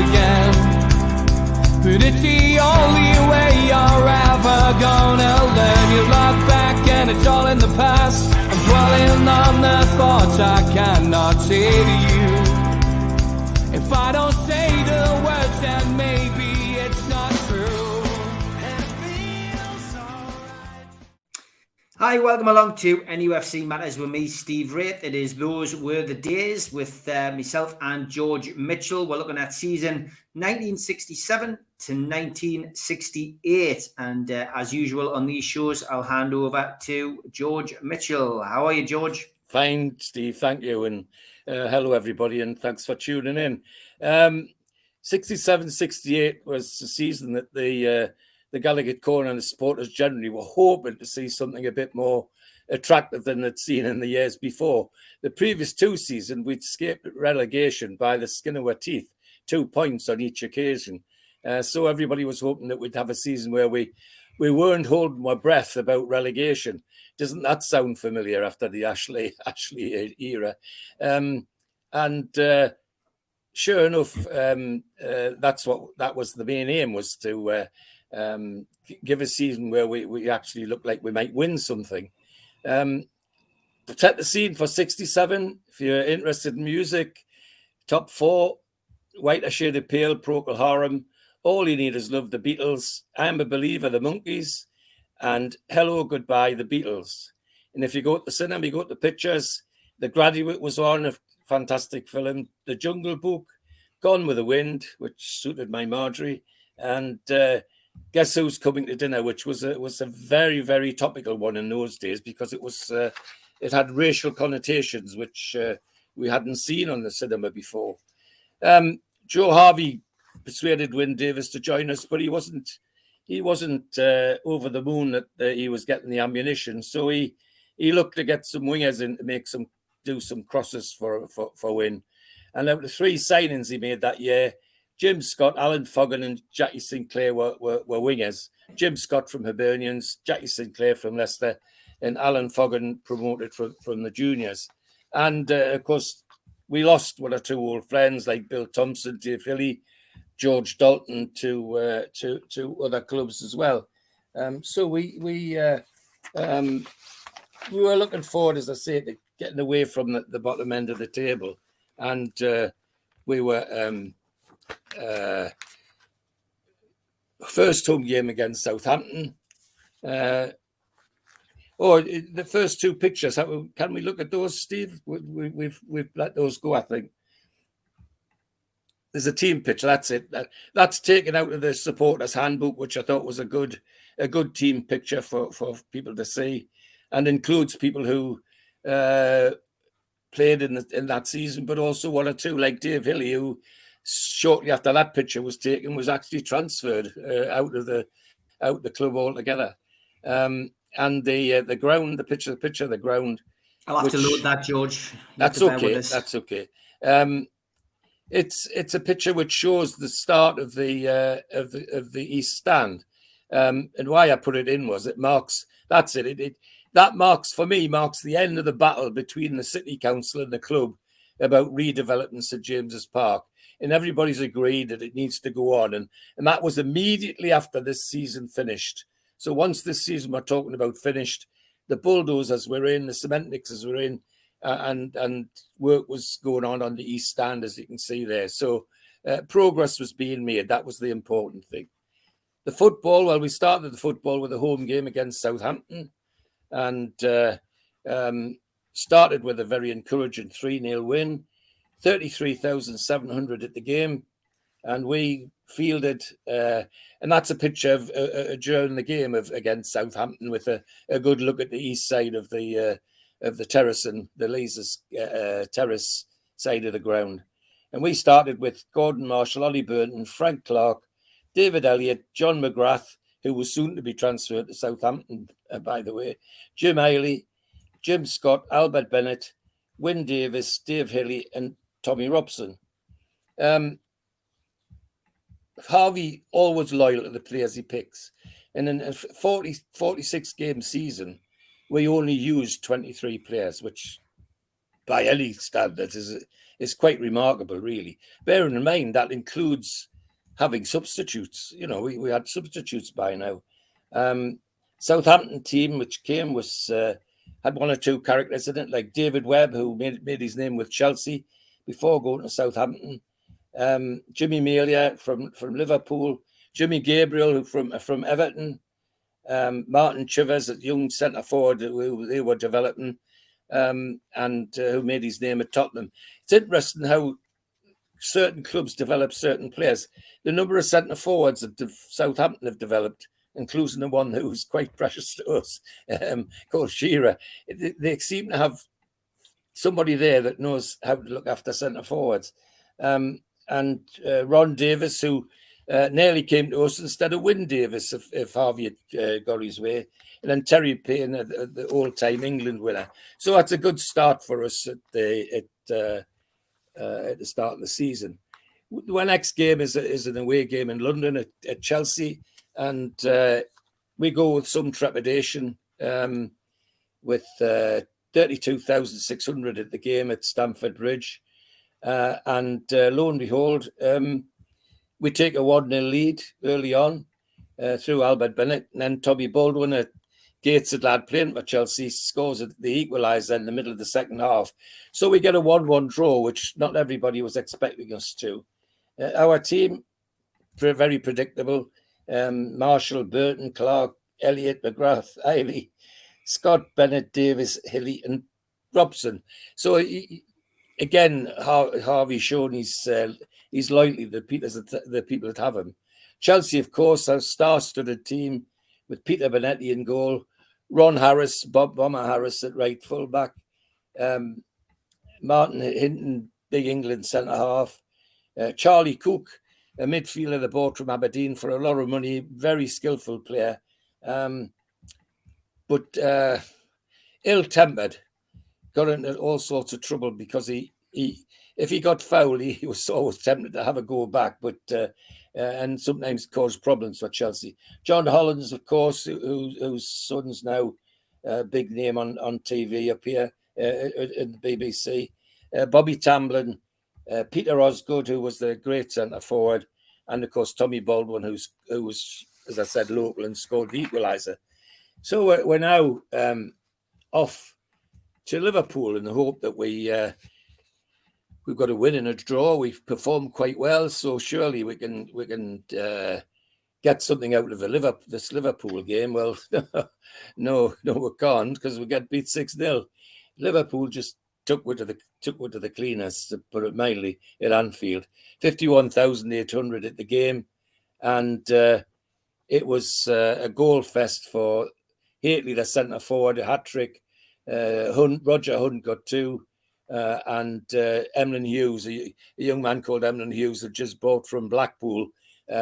again. But it's the only way you're ever gonna learn. You look back and it's all in the past. I'm dwelling on the thoughts I cannot say to you. If I don't say the words, then maybe it's not true. And it feels alright. Hi, welcome along to NUFC Matters with me, Steve Wraith. It is Those Were the Days with myself and George Mitchell. We're looking at season 1967 to 1968. And as usual on these shows, I'll hand over to George Mitchell. How are you, George? Fine, Steve. Thank you. And hello, everybody. And thanks for tuning in. 67-68 was the season that the Gallagher Corner and the supporters generally were hoping to see something a bit more attractive than they'd seen in the years before. The previous two seasons, we'd escaped relegation by the skin of our teeth, 2 points on each occasion. So everybody was hoping that we'd have a season where we weren't holding our breath about relegation. Doesn't that sound familiar after the Ashley era? Sure enough, that was the main aim, was to give a season where we actually look like we might win something. To set the scene for 67, if you're interested in music, top four: White a Shade of Pale, Procol Harum, All You Need Is Love, the Beatles, I'm a Believer, the Monkees, and Hello Goodbye, the Beatles. And if you go to the cinema, you go to the pictures, The Graduate was on, a fantastic film, The Jungle Book, Gone with the Wind, which suited my Marjorie, and Guess Who's Coming to Dinner, which was a very, very topical one in those days, because it had racial connotations which we hadn't seen on the cinema before. Joe Harvey persuaded Wyn Davies to join us, but he wasn't over the moon that he was getting the ammunition. So he looked to get some wingers in to do some crosses for Wyn. And out of the three signings he made that year, Jim Scott, Alan Foggan and Jackie Sinclair were wingers. Jim Scott from Hibernians, Jackie Sinclair from Leicester, and Alan Foggan promoted from the juniors. And of course, we lost one or two old friends like Bill Thompson, Dave Hilly, George Dalton to other clubs as well. So we were looking forward, as I say, to getting away from the bottom end of the table, and we were first home game against Southampton. The first two pictures. Can we look at those, Steve? We've let those go, I think. There's a team picture. That's it. That's taken out of the supporters handbook, which I thought was a good team picture for people to see, and includes people who played in that season, but also one or two, like Dave Hilly, who shortly after that picture was taken was actually transferred out of the club altogether. And the ground, the picture of the ground. I'll have to load that, George. That's okay. That's okay. It's a picture which shows the start of the East Stand, and why I put it in was it marks. That's it. That marks the end of the battle between the City Council and the club about redeveloping St James's Park, and everybody's agreed that it needs to go on, and that was immediately after this season finished. So once this season we're talking about finished, the bulldozers were in, the cement mixers were in, and work was going on the East Stand, as you can see there. So progress was being made. That was the important thing. The football, well, we started the football with a home game against Southampton, and started with a very encouraging 3-0 win, 33,700 at the game, and we fielded, and that's a picture of during the game against Southampton, with a good look at the east side of the terrace and the Lasers terrace side of the ground. And we started with Gordon Marshall, Ollie Burton, Frank Clark, David Elliott, John McGrath, who was soon to be transferred to Southampton, by the way, Jim Ailey, Jim Scott, Albert Bennett, Wyn Davies, Dave Hilly, and Tommy Robson. Harvey always loyal to the players he picks. And in a 46 game season, we only used 23 players, which by any standards is quite remarkable, really. Bearing in mind that includes having substitutes. You know, we had substitutes by now. Southampton team, which came, was had one or two characters in it, like David Webb, who made his name with Chelsea before going to Southampton. Jimmy Melia from Liverpool, Jimmy Gabriel from Everton, Martin Chivers, a young centre forward who they were developing, and who made his name at Tottenham. It's interesting how certain clubs develop certain players. The number of centre forwards that Southampton have developed, including the one who's quite precious to us, called Shearer, they seem to have somebody there that knows how to look after centre forwards. And Ron Davis, who nearly came to us instead of Wyn Davis if Harvey had got his way. And then Terry Payne, the all-time England winner. So that's a good start for us at the start of the season. Our next game is an away game in London at Chelsea, and we go with some trepidation with 32,600 at the game at Stamford Bridge. And lo and behold, we take a 1-0 lead early on through Albert Bennett, and then Tommy Baldwin at Gateshead lad playing for Chelsea scores the equaliser in the middle of the second half. So we get a 1-1 draw, which not everybody was expecting us to. Our team, very predictable. Marshall, Burton, Clark, Elliott, McGrath, Eiley, Scott, Bennett, Davis, Hilly and Robson. So again, Harvey shown his loyalty to the people that have him. Chelsea, of course, our star-studded team with Peter Bonetti in goal, Ron Harris, Bob Bomber Harris at right full-back, Martin Hinton, big England centre-half, Charlie Cook, a midfielder that bought from Aberdeen for a lot of money, very skillful player, but ill-tempered, got into all sorts of trouble because if he got fouled, he was always tempted to have a go back, but and sometimes caused problems for Chelsea. John Hollands, of course, whose son's now a big name on TV up here in the BBC. Bobby Tamblyn, Peter Osgood, who was the great centre forward, and of course Tommy Baldwin, who was, as I said, local and scored the equaliser. So we're now off to Liverpool in the hope that we've got a win and a draw. We've performed quite well, so surely we can get something out of this Liverpool game. Well, no, we can't, because we get beat 6-0. Liverpool just took one to the cleaners, to put it mildly, at Anfield. 51,800 at the game, and it was a goal fest for Haitley, the centre forward, a hat trick. Roger Hunt got 2. And Emlyn Hughes, a young man called Emlyn Hughes, that just bought from Blackpool,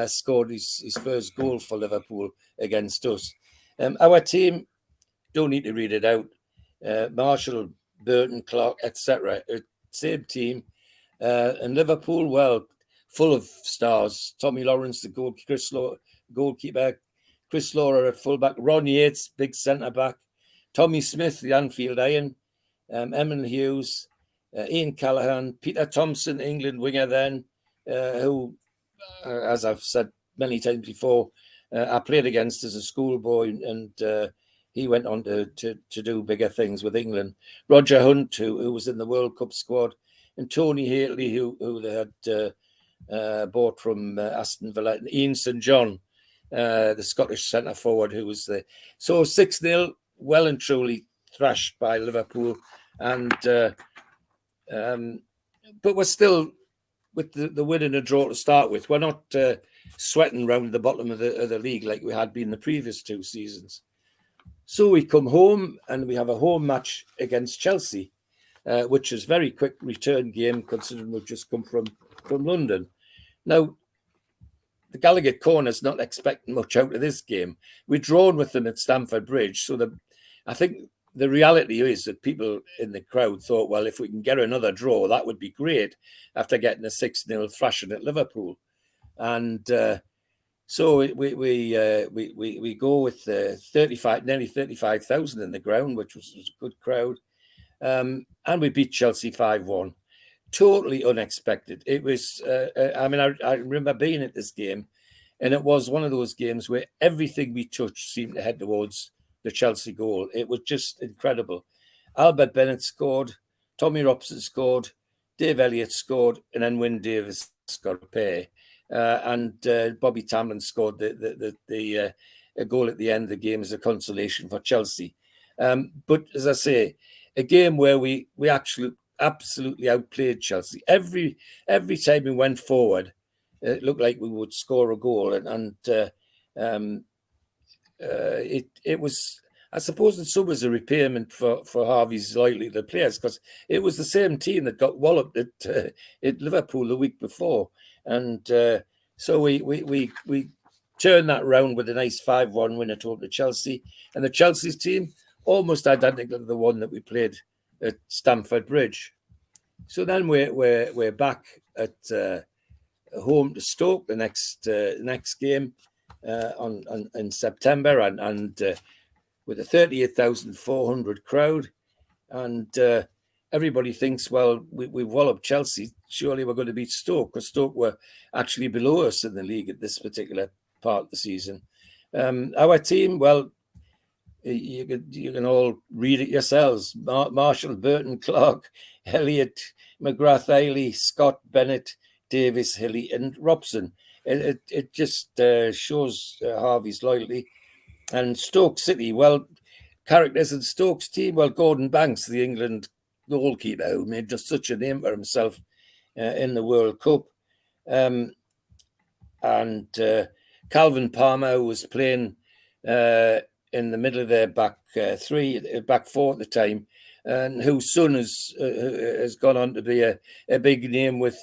scored his first goal for Liverpool against us. Our team, don't need to read it out. Marshall, Burton, Clark, etc. Same team. And Liverpool, well, full of stars. Tommy Lawrence, the goalkeeper. Chris Laura at fullback. Ron Yates, big centre-back. Tommy Smith, the Anfield Iron. Emlyn Hughes. Ian Callaghan, Peter Thompson, England winger then, who, as I've said many times before, I played against as a schoolboy, and he went on to do bigger things with England. Roger Hunt, who was in the World Cup squad, and Tony Haitley, who they had bought from Aston Villa, and Ian St John, the Scottish centre forward, who was there. So 6-0, well and truly thrashed by Liverpool, and but we're still, with the win and a draw to start with, we're not sweating round the bottom of the league like we had been the previous 2 seasons. So we come home and we have a home match against Chelsea, which is a very quick return game considering we've just come from London. Now, the Gallagher Corner's not expecting much out of this game. We're drawn with them at Stamford Bridge, so I think the reality is that people in the crowd thought, well, if we can get another draw, that would be great after getting a 6-0 thrashing at Liverpool. And so we go with nearly 35,000 in the ground, which was a good crowd. And we beat Chelsea 5-1. totally unexpected. It was, I mean, I remember being at this game, and it was one of those games where everything we touched seemed to head towards the Chelsea goal. It was just incredible. Albert Bennett scored, Tommy Robson scored, Dave Elliott scored, and then Wyn Davies scored a pair. And Bobby Tamlin scored the goal at the end of the game as a consolation for Chelsea. But as I say, a game where we actually absolutely outplayed Chelsea. Every time we went forward, it looked like we would score a goal, and it was, I suppose, in some ways a repayment for Harvey's loyalty to the players, because it was the same team that got walloped at Liverpool the week before, and so we turned that round with a nice 5-1 win at home to Chelsea, and the Chelsea's team almost identical to the one that we played at Stamford Bridge. So then we're back at home to Stoke the next game in September, and with a 38,400 crowd, and everybody thinks, well, we've walloped Chelsea, surely we're going to beat Stoke, because Stoke were actually below us in the league at this particular part of the season. Our team, well, you can all read it yourselves. Marshall, Burton, Clark, Elliott, McGrath, Ailey, Scott, Bennett, Davis, Hilly, and Robson. It just shows Harvey's loyalty. And Stoke City, well, characters in Stoke's team, well, Gordon Banks, the England goalkeeper, who made just such a name for himself in the World Cup, and Calvin Palmer, who was playing in the middle of their back four at the time, and whose son has gone on to be a big name with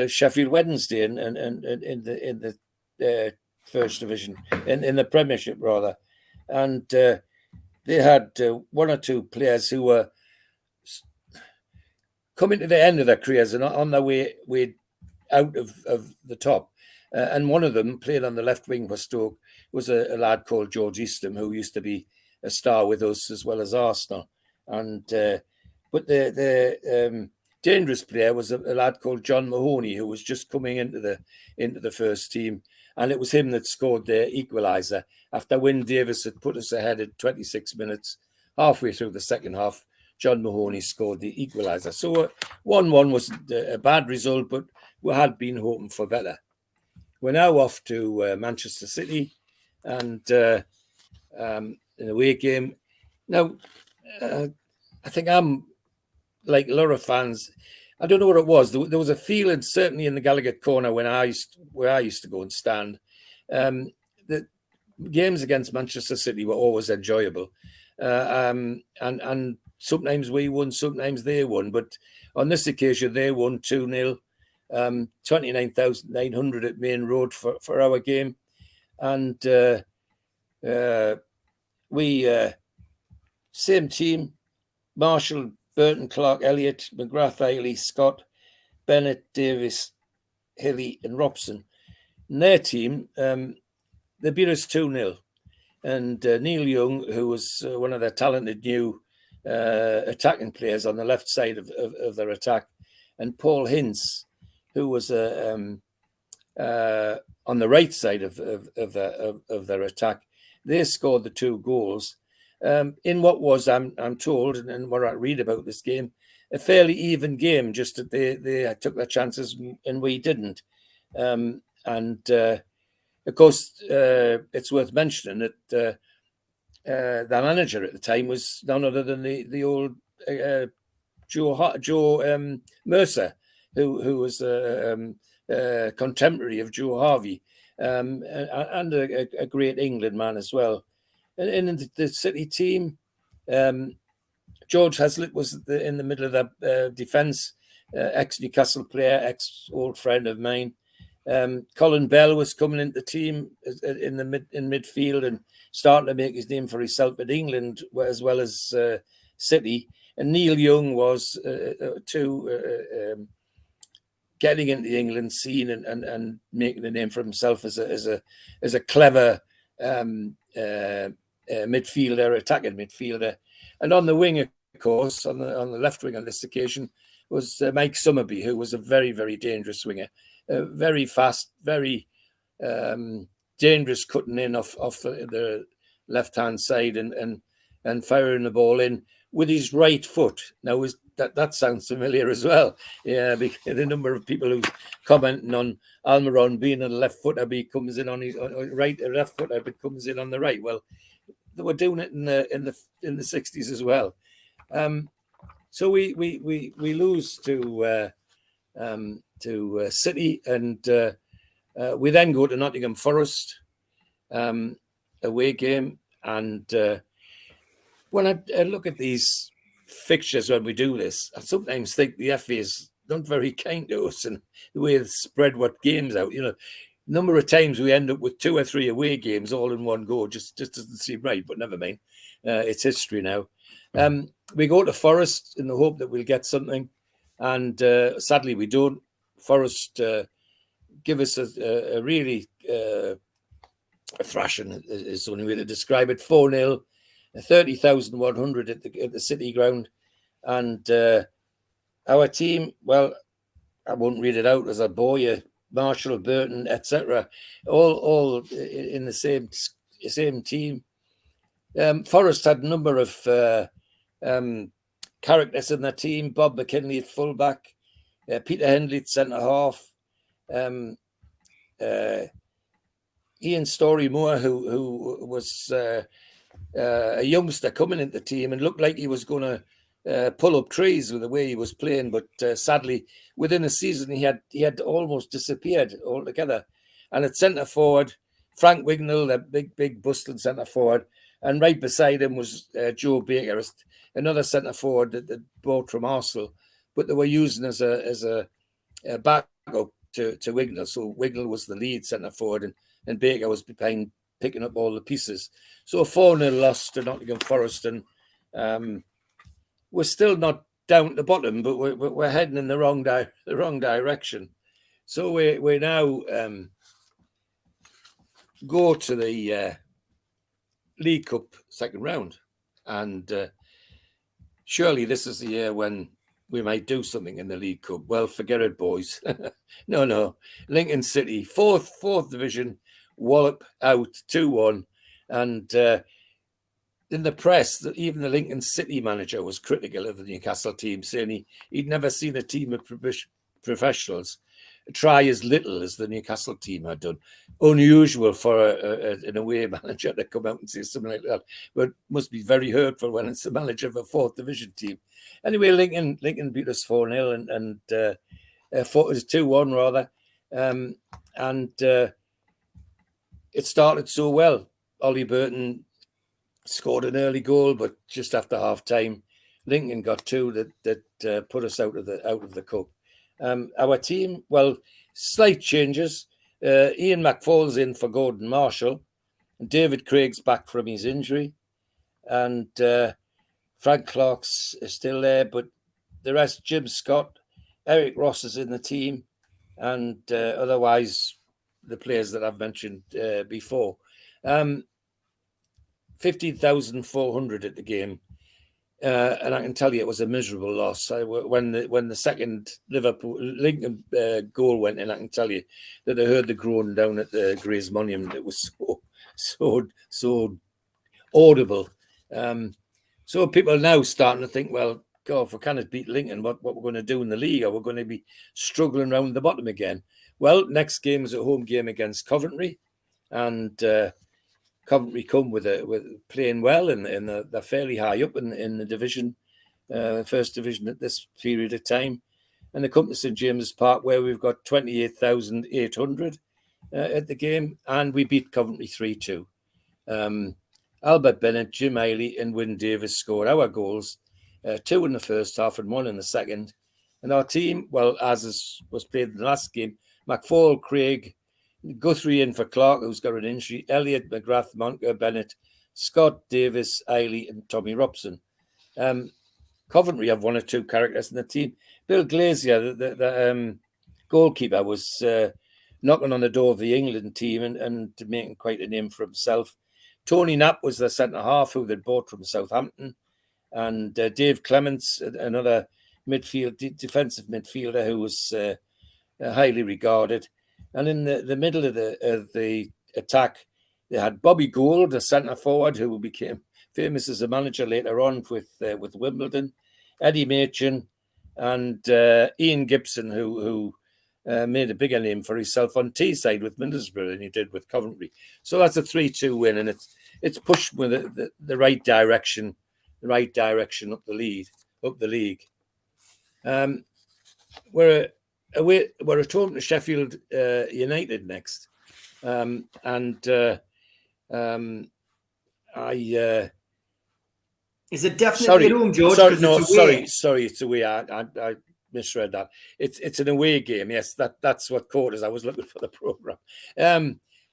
Sheffield Wednesday in the First Division, in the Premiership rather, and they had one or two players who were coming to the end of their careers and on their way out of the top. And one of them played on the left wing for Stoke was a lad called George Eastham, who used to be a star with us as well as Arsenal. And but the dangerous player was a lad called John Mahoney, who was just coming into the first team, and it was him that scored the equaliser after Wyn Davies had put us ahead at 26 minutes. Halfway through the second half, John Mahoney scored the equaliser. So 1-1 wasn't a bad result, but we had been hoping for better. We're now off to Manchester City, and in a away game. Now, I think I'm like a lot of fans. I don't know what it was. There was a feeling, certainly in the Gallagher corner where I used to go and stand, that games against Manchester City were always enjoyable, and sometimes we won, sometimes they won. But on this occasion, they won 2-0. 29,900 at Main Road for our game, and we same team: Marshall, Burton, Clark, Elliott, McGrath, Ailey, Scott, Bennett, Davis, Hilly, and Robson. And their team, they beat us 2-0, and Neil Young, who was one of their talented new attacking players on the left side of their attack, and Paul Hintz, who was on the right side of their attack. They scored the 2 goals in what was, I'm told, and what I read about this game, a fairly even game. Just that they took their chances and we didn't. And of course, it's worth mentioning that the manager at the time was none other than the old Joe Mercer, who was a contemporary of Joe Harvey, and a great England man as well. And in the City team, George Hazlitt was in the middle of the defence, ex-Newcastle player, ex-old friend of mine. Colin Bell was coming into the team in midfield and starting to make his name for himself at England as well as City. And Neil Young was getting into the England scene and making a name for himself as a clever midfielder, attacking midfielder. And on the wing, of course, on the left wing on this occasion was Mike Summerby, who was a very, very dangerous winger, very fast, very dangerous, cutting in off the left-hand side and firing the ball in with his right foot. Now, that sounds familiar as well. Yeah, because the number of people who's commenting on Almiron being a left footer, he comes in on his right, a left footer, but comes in on the right. Well, they were doing it in the 60s as well. So we lose to City, and we then go to Nottingham Forest away game. And when I look at these fixtures when we do this, I sometimes think the FA is not very kind to us and the way they spread what games out. Number of times we end up with 2 or 3 away games all in one go just doesn't seem right, but never mind. It's history now. We go to Forest in the hope that we'll get something, and sadly we don't. Forest give us a really a thrashing is the only way to describe it. 4-0, 30,100 at the City ground, and our team. Well, I won't read it out as I bore you. Marshall, Burton, etc., all in the same team. Forest had a number of characters in their team. Bob McKinley at fullback, Peter Hendley at centre half, Ian Story-Moore, who was a youngster coming into the team and looked like he was going to pull up trees with the way he was playing, but sadly, within a season, he had almost disappeared altogether. And at centre forward, Frank Wignall, a big bustling centre forward, and right beside him was Joe Baker, another centre forward that bought from Arsenal, but they were using as a backup to Wignall. So Wignall was the lead centre forward, and Baker was behind picking up all the pieces. So a 4-0 loss to Nottingham Forest, and we're still not down at the bottom, but we're heading in the wrong direction. So we now go to the League Cup second round, and surely this is the year when we might do something in the League Cup. Well, forget it, boys. No. Lincoln City, fourth division, wallop out 2-1, and in the press, even the Lincoln City manager was critical of the Newcastle team, saying he'd never seen a team of professionals try as little as the Newcastle team had done. Unusual for an away manager to come out and say something like that, but must be very hurtful when it's the manager of a 4th division team. Anyway, Lincoln beat us 4-0 and it was 2-1 rather, and it started so well. Ollie Burton scored an early goal, but just after half time, Lincoln got 2 that put us out of the cup. Our team, well, slight changes. Ian McFall's in for Gordon Marshall, and David Craig's back from his injury, and Frank Clark's is still there, but the rest, Jim Scott, Eric Ross is in the team, and otherwise the players that I've mentioned before. 15,400 at the game, and I can tell you it was a miserable loss. When the second Lincoln goal went in, I can tell you that I heard the groan down at the Grays Monument. It was so audible. So people are now starting to think, well, God, if we cannot beat Lincoln, what we're going to do in the league? Are we going to be struggling around the bottom again? Well, next game is a home game against Coventry, and Coventry come with playing well, and they're fairly high up in the division, first division at this period of time. And they come to St James's Park, where we've got 28,800 at the game, and we beat Coventry 3-2. Albert Bennett, Jim Eiley, and Wyn Davis scored our goals, 2 in the first half and 1 in the second. And our team, well, as was played in the last game, McFall, Craig, Guthrie in for Clark, who's got an injury, Elliott, McGrath, Montgomery, Bennett, Scott, Davis, Eiley, and Tommy Robson. Coventry have 1 or 2 characters in the team. Bill Glazier, the goalkeeper, was knocking on the door of the England team and making quite a name for himself. Tony Knapp was the centre half who they'd bought from Southampton. And Dave Clements, another defensive midfielder who was highly regarded. And in the middle of the attack, they had Bobby Gould, a centre forward who became famous as a manager later on with Wimbledon, Eddie Machin, and Ian Gibson, who made a bigger name for himself on Teesside with Middlesbrough than he did with Coventry. So that's a 3-2 win, and it's pushed with the right direction up the league. We're at home to Sheffield United next, Is it definitely at home, George? Sorry, it's away. I misread that. It's an away game. Yes, that's what caught us. I was looking for the program.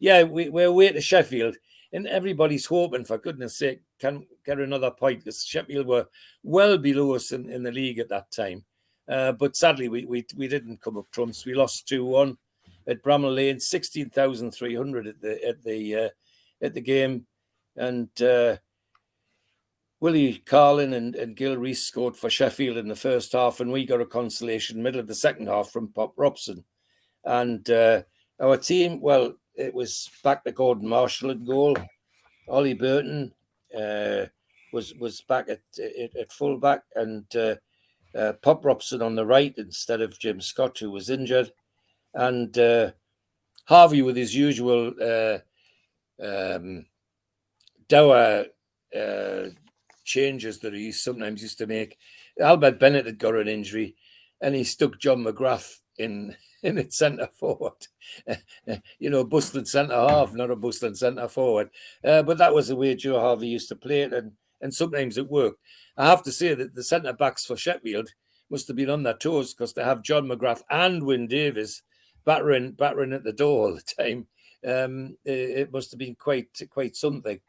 We're away to Sheffield, and everybody's hoping, for goodness sake, can get another point, because Sheffield were well below us in the league at that time. But sadly, we didn't come up trumps. We lost 2-1 at Bramall Lane, 16,300 at the game, and Willie Carlin and Gil Rees scored for Sheffield in the first half, and we got a consolation middle of the second half from Pop Robson. And our team, well, it was back to Gordon Marshall in goal. Ollie Burton was back at full back, and Pop Robson on the right instead of Jim Scott, who was injured. And Harvey, with his usual dour changes that he sometimes used to make. Albert Bennett had got an injury, and he stuck John McGrath in at centre forward. Bustling centre half, not a bustling centre forward. But that was the way Joe Harvey used to play it, and sometimes it worked. I have to say that the centre backs for Sheffield must have been on their toes, because to have John McGrath and Wyn Davies battering at the door all the time, it must have been quite something.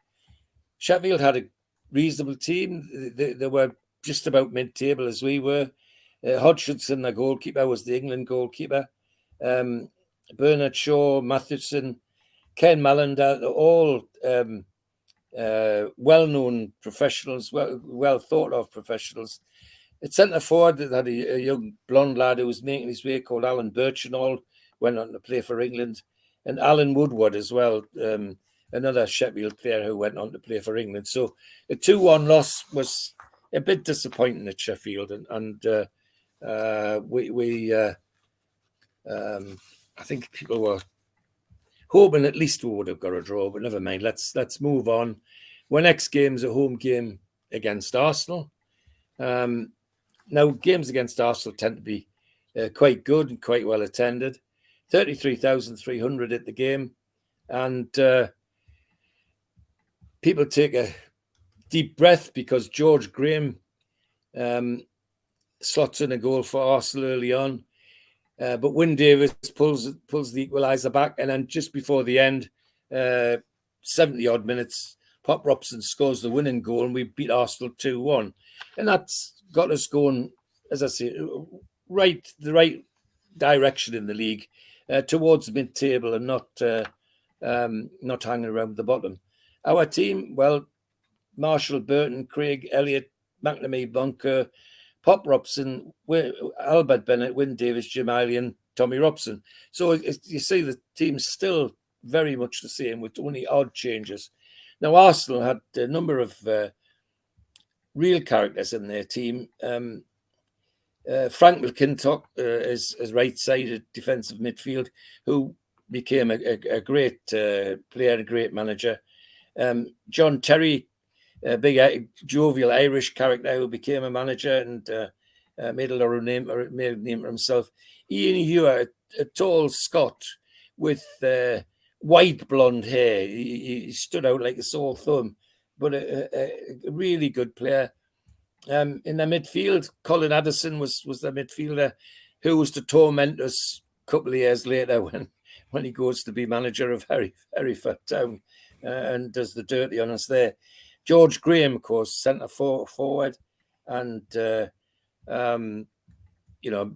Sheffield had a reasonable team. They were just about mid-table as we were. Hodgson, the goalkeeper, was the England goalkeeper. Bernard Shaw, Matheson, Ken Malander, all well-known professionals, well thought of professionals. At centre forward, they had a young blonde lad who was making his way called Alan Birchinall, went on to play for England, and Alan Woodward as well, another Sheffield player who went on to play for England. So a 2-1 loss was a bit disappointing at Sheffield, and I think people were hoping at least we would have got a draw, but never mind. Let's move on. Our next game's a home game against Arsenal. Now, games against Arsenal tend to be quite good and quite well attended. 33,300 at the game, and people take a deep breath because George Graham slots in a goal for Arsenal early on. But Wyn Davies pulls the equaliser back, and then just before the end, 70-odd minutes, Pop Robson scores the winning goal, and we beat Arsenal 2-1. And that's got us going, as I say, the right direction in the league, towards mid-table and not hanging around the bottom. Our team, well, Marshall, Burton, Craig, Elliott, McNamee, Bunker, Pop Robson, Albert Bennett, Wyn Davies, Jim Iley, Tommy Robson. So you see the team's still very much the same, with only odd changes. Now, Arsenal had a number of real characters in their team. Frank McIntosh is right-sided defensive midfield, who became a great player, a great manager. John Terry, a big jovial Irish character who became a manager and made a name for himself. Ian Hewer, a tall Scot with white blonde hair. He stood out like a sore thumb, but a really good player. In the midfield, Colin Addison was the midfielder who was to torment us a couple of years later when he goes to be manager of Hereford Town and does the dirty on us there. George Graham, of course, centre forward, and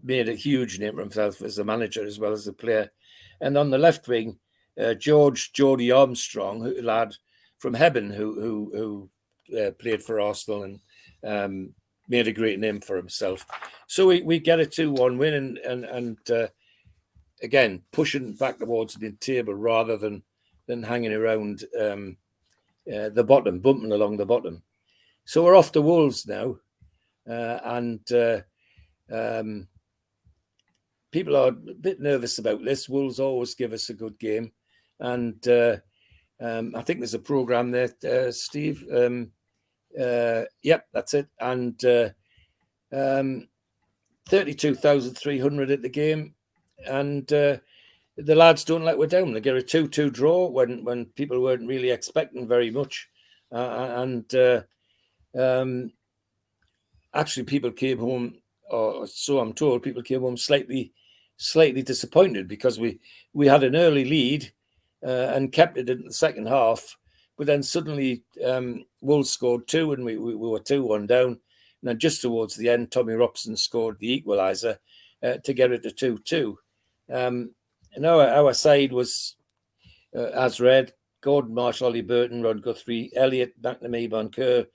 made a huge name for himself as a manager as well as a player. And on the left wing, Geordie Armstrong, a lad from Hebburn who played for Arsenal and made a great name for himself. So we get a 2-1 win and again, pushing back towards the table rather than hanging around the bottom, bumping along the bottom. So we're off to Wolves now, and people are a bit nervous about this. Wolves always give us a good game, and I think there's a programme there, Steve. Yep, that's it. And 32,300 at the game, and the lads don't let we're down. They get a 2-2 draw when people weren't really expecting very much, actually people came home, or so I'm told, people came home slightly disappointed because we had an early lead and kept it in the second half, but then suddenly Wolves scored 2 and we were 2-1 down, and then just towards the end Tommy Robson scored the equaliser to get it to 2-2. And our side was as read: Gordon, Marshall, Ollie Burton, Rod Guthrie, Elliott, McNamee, Boncoeur,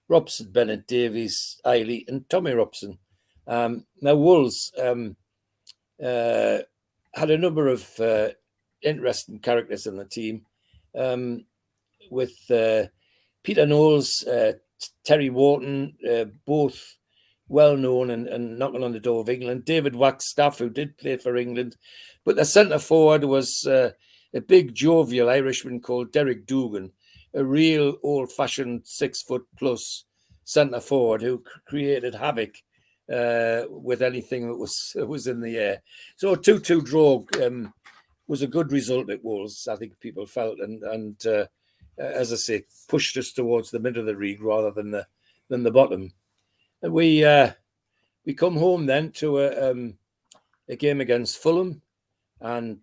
Robson, Bennett, Davies, Eiley and Tommy Robson. Now Wolves had a number of interesting characters in the team, with Peter Knowles, Terry Wharton, both well known and knocking on the door of England. David Wagstaff, who did play for England, but the centre forward was a big jovial Irishman called Derek Dougan, a real old-fashioned 6-foot-plus centre forward who created havoc with anything that was in the air. So a 2-2 draw was a good result at Wolves, I think people felt, and as I say, pushed us towards the middle of the league rather than the bottom. And we come home then to a game against Fulham, and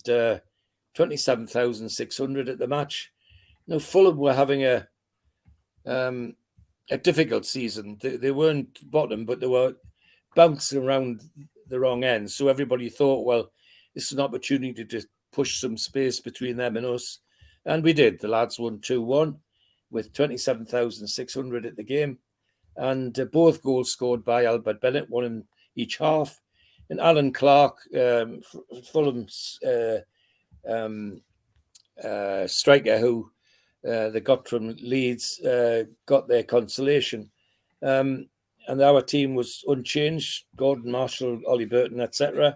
27,600 at the match. Now Fulham were having a difficult season. They weren't bottom, but they were bouncing around the wrong end. So everybody thought, well, this is an opportunity to push some space between them and us. And we did. The lads won 2-1 with 27,600 at the game. And both goals scored by Albert Bennett, one in each half. And Alan Clark, Fulham's striker, who they got from Leeds, got their consolation. And our team was unchanged: Gordon, Marshall, Ollie Burton, etc.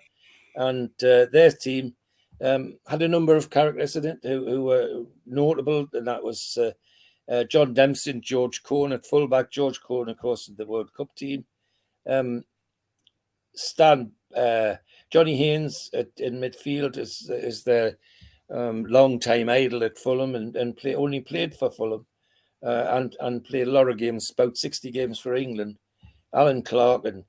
And their team had a number of characters in it who were notable, and that was John Dempsey and George Cohn at fullback. George Cohn, of course, in the World Cup team. Johnny Haynes in midfield is their long-time idol at Fulham, and only played for Fulham and played a lot of games, about 60 games for England. Alan Clark and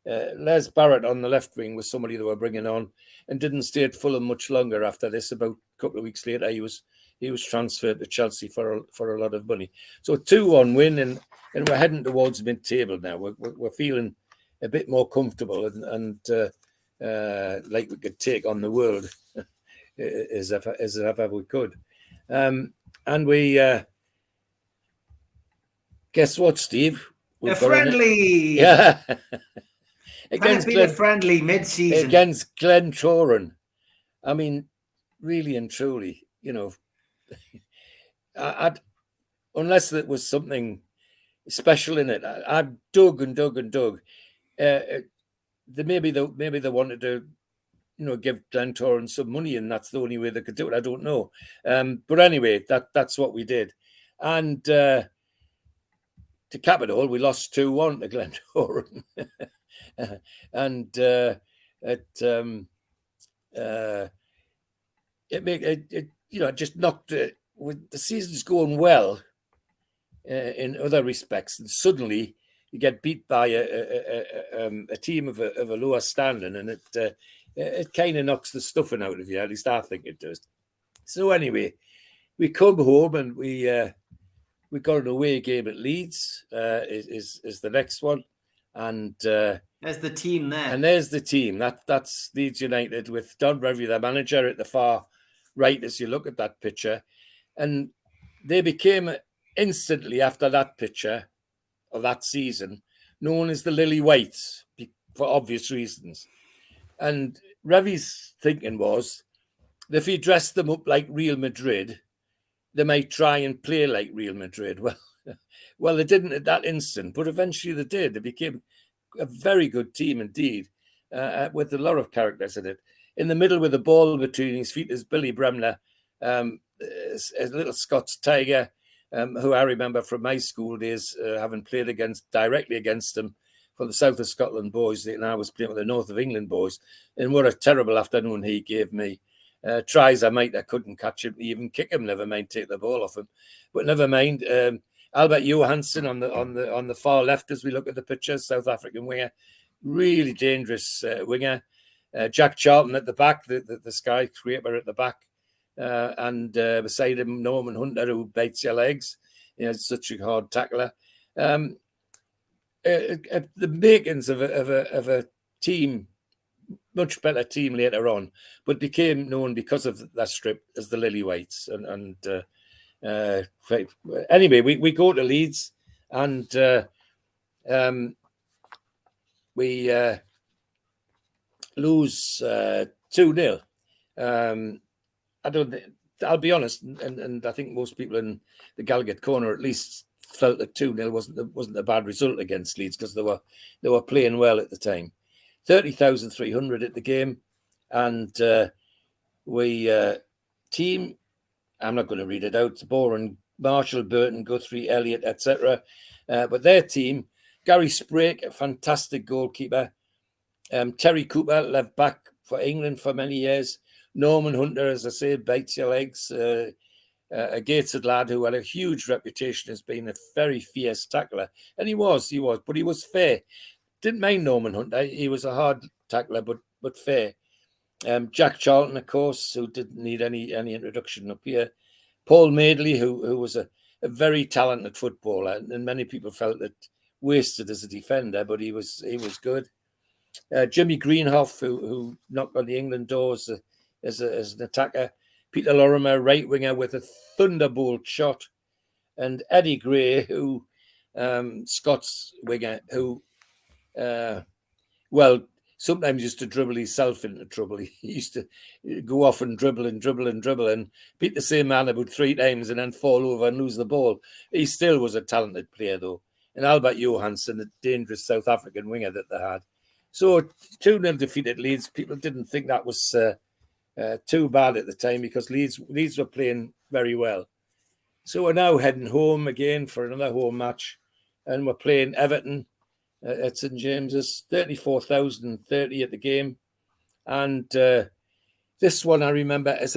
Les Barrett on the left wing was somebody they were bringing on, and didn't stay at Fulham much longer after this. About a couple of weeks later, he was transferred to Chelsea for a lot of money. So a 2-1 win, and we're heading towards mid-table now. We're feeling a bit more comfortable and like we could take on the world as ever we could. And we guess what, Steve? A friendly. Yeah. Against a friendly mid-season against Glentoran. I mean, really and truly, you know, I'd unless there was something special in it, I'd dug. Maybe they wanted to, you know, give Glentoran some money, and that's the only way they could do it. I don't know, but anyway, that's what we did, and to cap it all, we lost 2-1 to Glentoran. And it you know, just knocked it. With the season's going well in other respects, and suddenly you get beat by a team of a lower standing, and it kind of knocks the stuffing out of you. At least I think it does. So anyway, we come home and we got an away game at Leeds. Is the next one. And there's the team there. And there's the team. That's Leeds United with Don Revie, the manager, at the far right as you look at that picture. And they became instantly, after that picture of that season, known as the Lily Whites for obvious reasons. And Revy's thinking was that if he dressed them up like Real Madrid, they might try and play like Real Madrid. Well, they didn't at that instant, but eventually they did. They became a very good team indeed, with a lot of characters in it. In the middle with the ball between his feet is Billy Bremner, a little Scots tiger, who I remember from my school days, having played directly against him for the South of Scotland boys, and I was playing with the North of England boys. And what a terrible afternoon he gave me. Tries I couldn't catch him, even kick him, never mind take the ball off him. But never mind. Albert Johansson on the far left as we look at the pictures, South African winger, really dangerous winger. Jack Charlton at the back, the skyscraper at the back, and beside him Norman Hunter, who bites your legs. Such a hard tackler. The makings of a team, much better team later on, but became known because of that strip as the Lily Whites. Anyway, we go to Leeds, and we lose 2-0. I'll be honest, and I think most people in the Gallagher corner at least felt that 2-0 wasn't a bad result against Leeds, because they were playing well at the time. 30,300 at the game, and team, I'm not going to read it out, it's boring, Marshall, Burton, Guthrie, Elliott, etc. But their team, Gary Sprake, a fantastic goalkeeper, Terry Cooper, left back for England for many years, Norman Hunter, as I say, bites your legs, a Gateshead lad who had a huge reputation as being a very fierce tackler. And he was, but he was fair. Didn't mind Norman Hunter. He was a hard tackler, but fair. Jack Charlton, of course, who didn't need any introduction up here. Paul Madeley, who was a very talented footballer, and many people felt that wasted as a defender, but he was good. Jimmy Greenhoff, who knocked on the England doors as an attacker. Peter Lorimer, right winger with a thunderbolt shot, and Eddie Gray, who Scots winger, who sometimes used to dribble himself into trouble. He used to go off and dribble and beat the same man about 3 times and then fall over and lose the ball. He still was a talented player though. And Albert Johansson, a dangerous South African winger that they had. So 2-0 defeated Leeds. People didn't think that was too bad at the time, because Leeds were playing very well. So we're now heading home again for another home match, and we're playing Everton at St James's. 34,030 at the game, and this one I remember as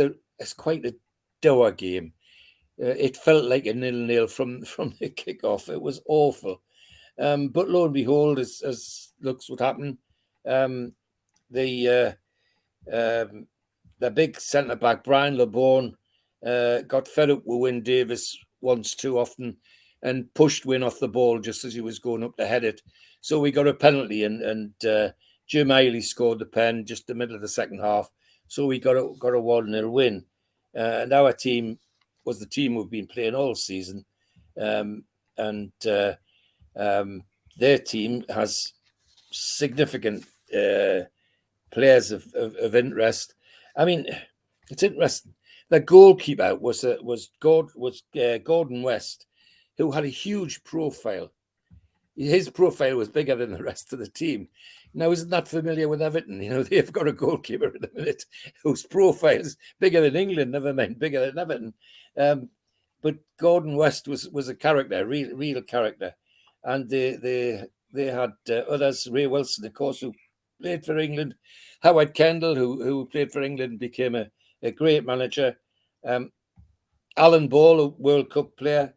quite a dour game. It felt like a 0-0 from the kickoff. It was awful, but lo and behold, as looks what happened, the big centre back Brian LeBourne got fed up with Wyn Davis once too often and pushed Wyn off the ball just as he was going up to head it. So we got a penalty, and Jim Eiley scored the pen just the middle of the second half. So we got a 1-0 win. And our team was the team we've been playing all season. And their team has significant players of interest. I mean, it's interesting. The goalkeeper was Gordon West, who had a huge profile. His profile was bigger than the rest of the team. Now, isn't that familiar with Everton? They've got a goalkeeper at the minute whose profile is bigger than England, never mind bigger than Everton. But Gordon West was a character, real character. And they had others, Ray Wilson, of course, who played for England. Howard Kendall, who played for England, became a great manager. Alan Ball, a World Cup player,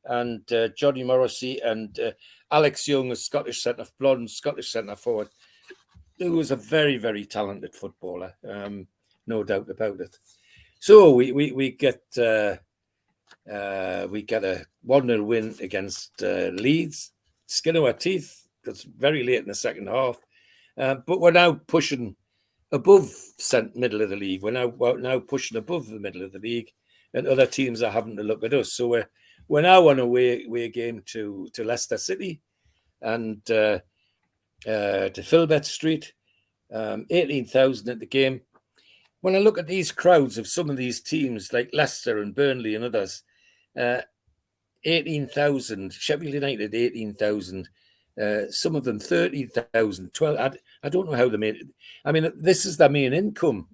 and Johnny Morrissey, and Alex Young, a blonde Scottish centre forward, who was a very, very talented footballer, no doubt about it. So we get a 1-0 win against Leeds. Skin of our teeth. It's very late in the second half, but we're now pushing above middle of the league. We're now pushing above the middle of the league, and other teams are having to look at us. So we're now on a away game to Leicester City, and to Filbert Street, 18,000 at the game. When I look at these crowds of some of these teams like Leicester and Burnley and others, 18,000, Sheffield United 18,000, some of them 30,000, 12. I don't know how they made it. I mean, this is their main income,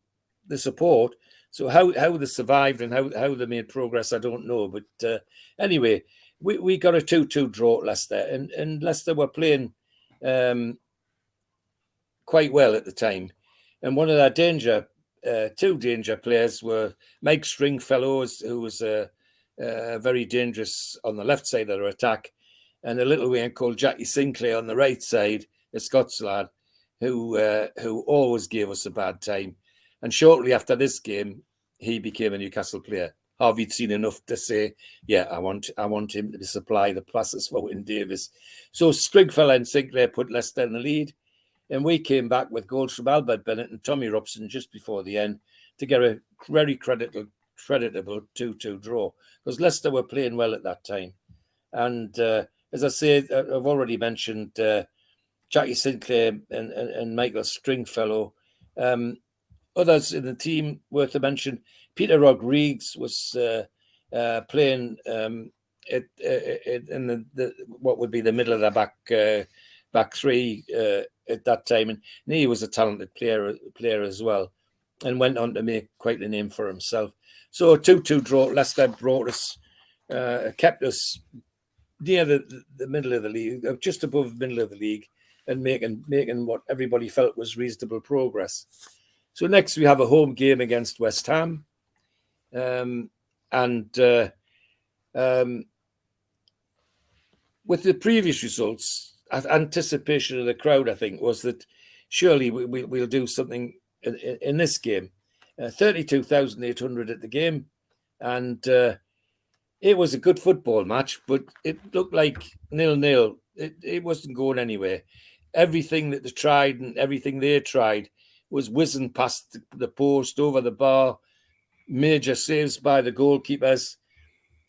the support. So how they survived and how they made progress, I don't know. But anyway, we got a 2-2 draw at Leicester, and Leicester were playing quite well at the time. And one of their two danger players were Mike Stringfellow, who was very dangerous on the left side of their attack, and a little man called Jackie Sinclair on the right side, a Scots lad, who always gave us a bad time. And shortly after this game, he became a Newcastle player. Harvey'd seen enough to say, yeah, I want him to supply the passes for Wyn Davis. So Stringfellow and Sinclair put Leicester in the lead, and we came back with goals from Albert Bennett and Tommy Robson just before the end to get a very creditable 2-2 draw, because Leicester were playing well at that time. And as I say, I've already mentioned Jackie Sinclair and Michael Stringfellow. Others in the team worth a mention: Peter Rodriguez was playing in the what would be the middle of the back three at that time, and he was a talented player as well, and went on to make quite a name for himself. So a 2-2 draw. Leicester brought us, kept us near the middle of the league, just above the middle of the league, and making what everybody felt was reasonable progress. So next we have a home game against West Ham, and with the previous results, anticipation of the crowd, I think, was that surely we'll do something in this game. 32,800 at the game, and it was a good football match, but it looked like 0-0. It wasn't going anywhere. Everything that they tried and everything they tried was whizzing past the post, over the bar, major saves by the goalkeepers.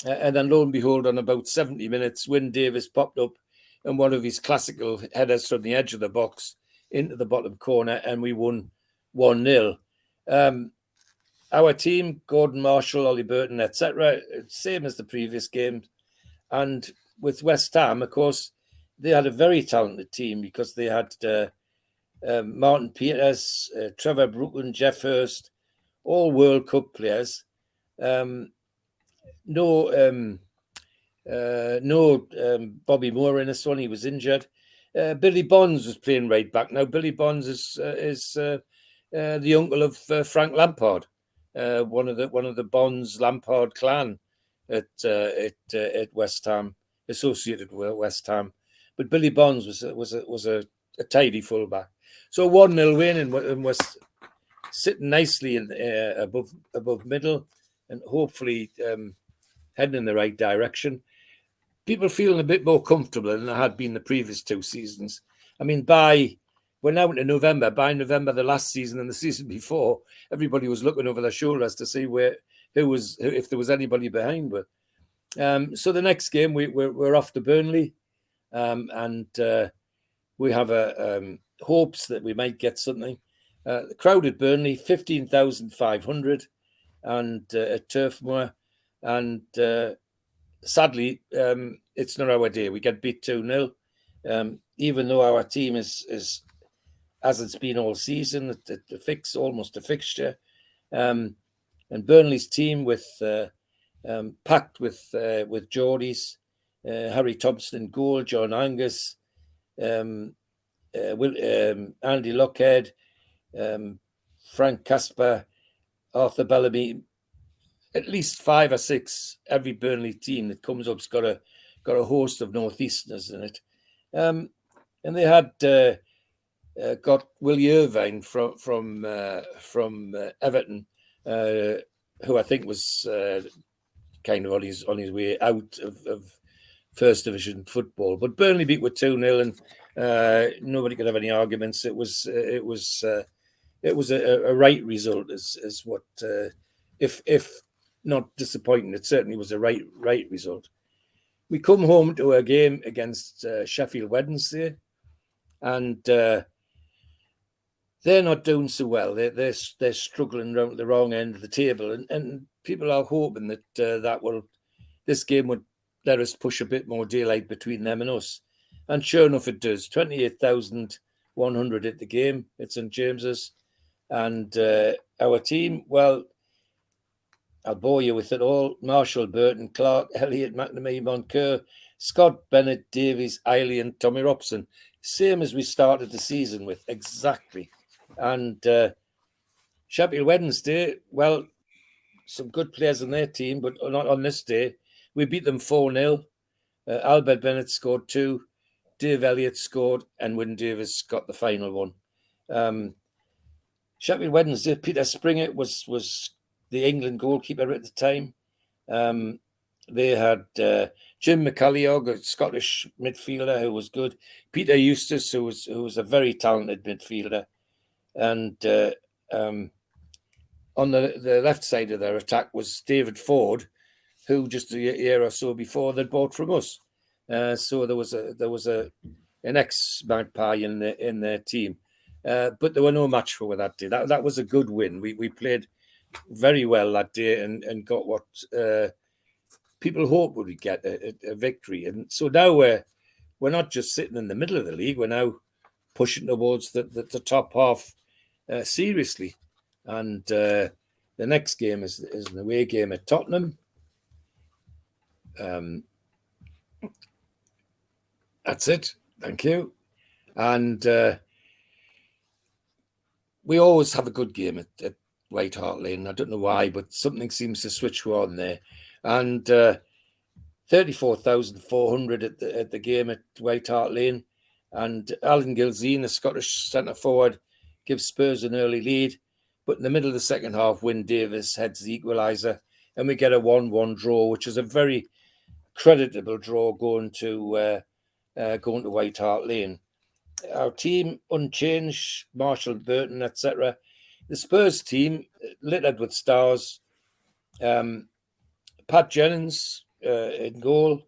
And then lo and behold, on about 70 minutes, Wyn Davis popped up and one of his classical headers from the edge of the box into the bottom corner, and we won 1-0. Our team, Gordon Marshall, Ollie Burton, etc., same as the previous game. And with West Ham, of course, they had a very talented team, because they had Martin Peters, Trevor Brooklyn, Jeff Hurst, all World Cup players. No Bobby Moore in this one. He was injured. Billy Bonds was playing right back. Now, Billy Bonds is the uncle of Frank Lampard, one of the Bonds Lampard clan at West Ham, associated with West Ham. But Billy Bonds was a tidy fullback. So 1-0 win, and was sitting nicely in above middle, and hopefully heading in the right direction. People feeling a bit more comfortable than they had been the previous two seasons. I mean, we're now into November. By November, the last season and the season before, everybody was looking over their shoulders to see if there was anybody behind. But so the next game, we're off to Burnley, and we have hopes that we might get something. The crowd at Burnley, 15,500, and at Turf Moor, and sadly, it's not our day. We get beat 2-0, even though our team is as it's been all season, almost a fixture. And Burnley's team packed with Geordies, Harry Thompson in goal, John Angus, Andy Lockhead, Frank Casper, Arthur Bellamy. At least 5 or 6 every Burnley team that comes up's got a host of northeasterners in it, and they had got Willie Irvine from Everton, who I think was kind of on his way out of First Division football. But Burnley beat with 2-0, and nobody could have any arguments. It was a right result, as what if not disappointing, it certainly was a right result. we come home to a game against Sheffield Wednesday, and they're not doing so well. They're struggling around the wrong end of the table, and people are hoping that this game would let us push a bit more daylight between them and us. And sure enough, it does. 28,100 at the game. It's St James's. And our team, well, I'll bore you with it all. Marshall, Burton, Clark, Elliott, McNamee, Moncur, Scott, Bennett, Davies, Eiley and Tommy Robson. Same as we started the season with, exactly. And Sheffield Wednesday, well, some good players on their team, but not on this day. We beat them 4-0. Albert Bennett scored 2. Dave Elliott scored, and Wyn Davies got the final one. Sheffield Wednesday, Peter Springer was the England goalkeeper at the time. They had Jim McCalliog, a Scottish midfielder who was good. Peter Eustace, who was a very talented midfielder. And on the left side of their attack was David Ford, who just a year or so before they'd bought from us. So there was an ex-Magpie in their team, but there were no match for that day. That was a good win. We played very well that day and got what people hoped we would get, a victory. And so now we're not just sitting in the middle of the league. We're now pushing towards the top half seriously. And the next game is an away game at Tottenham. That's it. Thank you. And we always have a good game at White Hart Lane. I don't know why, but something seems to switch on there. And 34,400 at the game at White Hart Lane. And Alan Gilzine, a Scottish centre forward, gives Spurs an early lead. But in the middle of the second half, Wyn Davies heads the equaliser, and we get a 1-1 draw, which is a very creditable draw going to White Hart Lane. Our team unchanged, Marshall, Burton, etc. The Spurs team littered with stars. Pat Jennings in goal.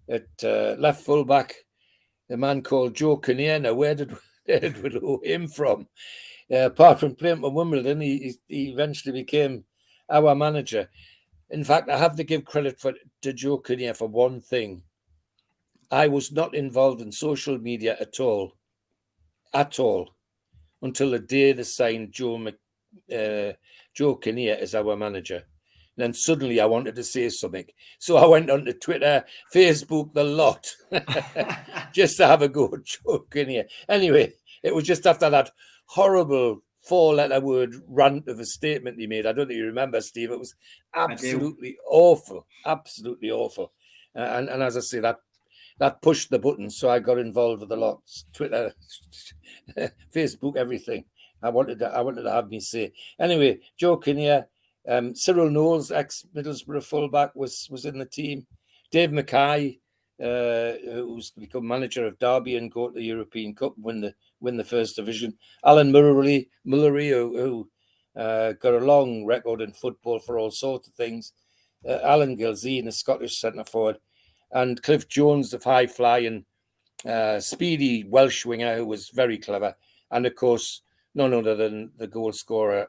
At left fullback, a man called Joe Kinnear. Now, where did we know him from? Apart from playing for Wimbledon, he eventually became our manager. In fact, I have to give credit to Joe Kinnear for one thing. I was not involved in social media at all, until the day they signed Joe Kinnear as our manager. And then suddenly I wanted to say something. So I went onto Twitter, Facebook, the lot, just to have a go at Joe Kinnear. Anyway, it was just after that horrible 4-letter word rant of a statement he made. I don't think you remember, Steve. It was absolutely awful, absolutely awful. And as I say, that pushed the button. So I got involved with a lot. Twitter, Facebook, everything. I wanted to have me say. Anyway, Joe Kinnear, Cyril Knowles, ex-Middlesbrough fullback, was in the team. Dave Mackay, who's become manager of Derby and go to the European Cup, win the first division. Alan Mullery, who got a long record in football for all sorts of things. Alan Gilzine, a Scottish centre forward, and Cliff Jones, the high-flying, speedy Welsh winger who was very clever, and of course none other than the goal scorer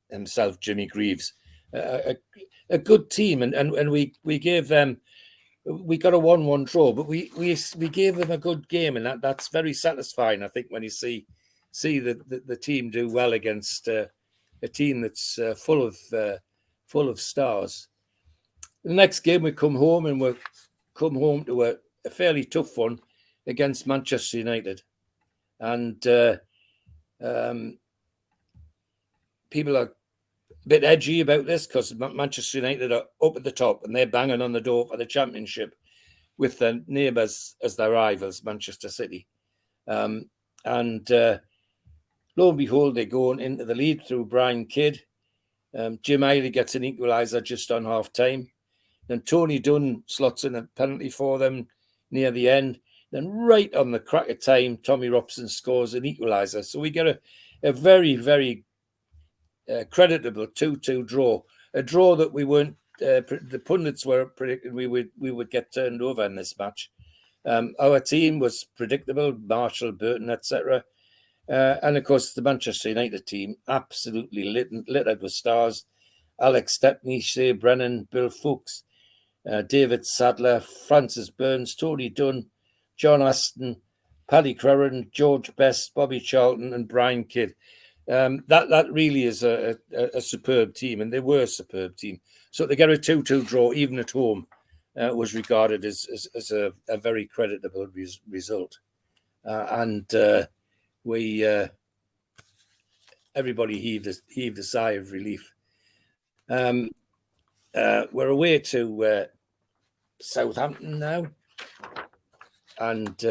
himself, Jimmy Greaves. A good team, and we gave them. We got a 1-1 draw, but we gave them a good game, and that's very satisfying. I think when you see the team do well against a team that's full of stars. The next game we come home, and we'll come home to a fairly tough one against Manchester United, and people are a bit edgy about this because Manchester United are up at the top and they're banging on the door for the championship with their neighbours as their rivals, Manchester City. And lo and behold, they're going into the lead through Brian Kidd. Jim Eiley gets an equaliser just on half time. Then Tony Dunn slots in a penalty for them near the end. Then right on the crack of time, Tommy Robson scores an equaliser. So we get a very, very creditable 2-2 draw, a draw that we weren't the pundits were predicting we would get turned over in this match. Our team was predictable: Marshall, Burton, etc. And of course, the Manchester United team absolutely littered with stars: Alex Stepney, Shea Brennan, Bill Fuchs, David Sadler, Francis Burns, Tony Dunn, John Aston, Paddy Curran, George Best, Bobby Charlton, and Brian Kidd. That really is a superb team, and they were a superb team. So to get a 2-2 draw, even at home, was regarded as a very creditable result. Everybody heaved a sigh of relief. We're away to Southampton now, and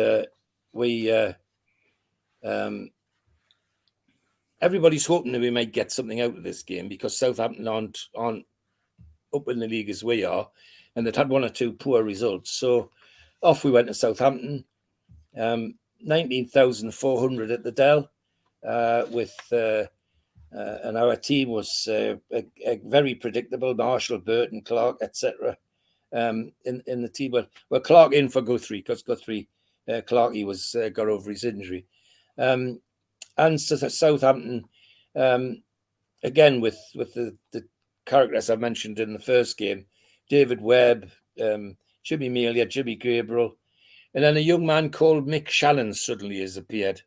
everybody's hoping that we might get something out of this game, because Southampton aren't up in the league as we are, and they'd had one or two poor results. So off we went to Southampton. 19,400 at the Dell, and our team was a very predictable: Marshall, Burton, Clark, etc. In the team. Well, Clark in for Guthrie, because Clarkey was got over his injury. And so Southampton, again with the characters I mentioned in the first game: David Webb, Jimmy Melia, Jimmy Gabriel, and then a young man called Mick Shannon suddenly has appeared.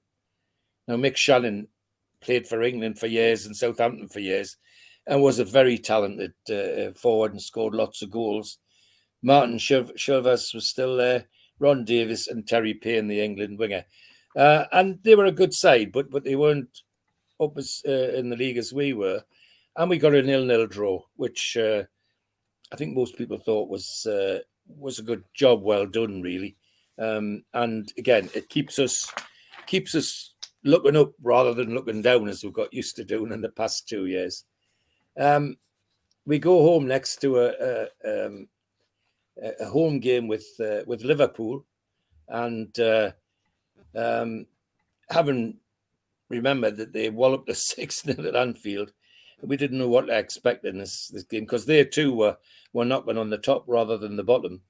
Now, Mick Shannon played for England for years and Southampton for years, and was a very talented forward and scored lots of goals. Martin Chilvers was still there, Ron Davis and Terry Payne, the England winger. And they were a good side, but they weren't up as in the league as we were. And we got a 0-0 draw, which I think most people thought was a good job, well done, really. And again, it keeps us looking up rather than looking down, as we've got used to doing in the past 2 years. We go home next to a home game with Liverpool, and having remembered that they walloped us 6-0 at Anfield, we didn't know what to expect in this game, because they too were knocking on the top rather than the bottom.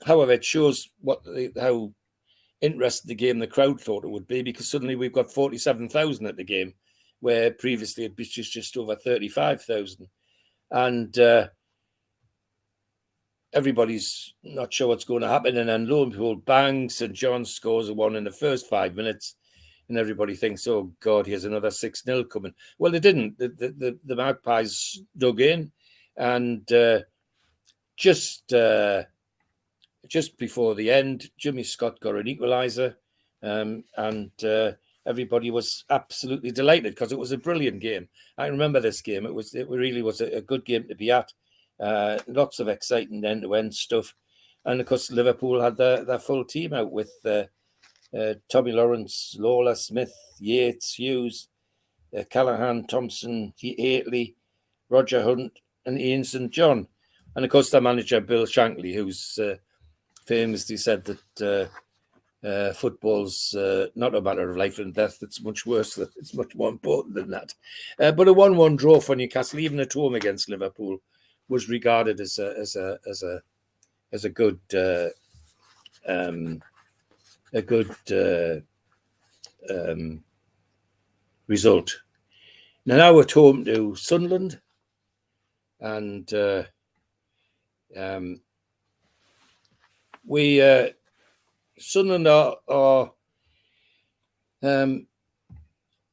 However, it shows how interesting the game the crowd thought it would be, because suddenly we've got 47,000 at the game, where previously it'd be just over 35,000. And everybody's not sure what's going to happen. And then lo and behold, bang, St. John scores a one in the first 5 minutes. And everybody thinks, oh, God, here's another 6-0 coming. Well, they didn't. The Magpies dug in. And just before the end, Jimmy Scott got an equaliser. And everybody was absolutely delighted, because it was a brilliant game. I remember this game. It really was a good game to be at. Lots of exciting end-to-end stuff. And, of course, Liverpool had their full team out with Tommy Lawrence, Lawler, Smith, Yates, Hughes, Callahan, Thompson, Haitley, Roger Hunt, and Ian St. John. And, of course, their manager, Bill Shankly, who's famously said that football's not a matter of life and death. It's much worse. It's much more important than that. But a 1-1 draw for Newcastle, even at home against Liverpool, was regarded as a good result. Now we're at home to Sunderland, and Sunderland are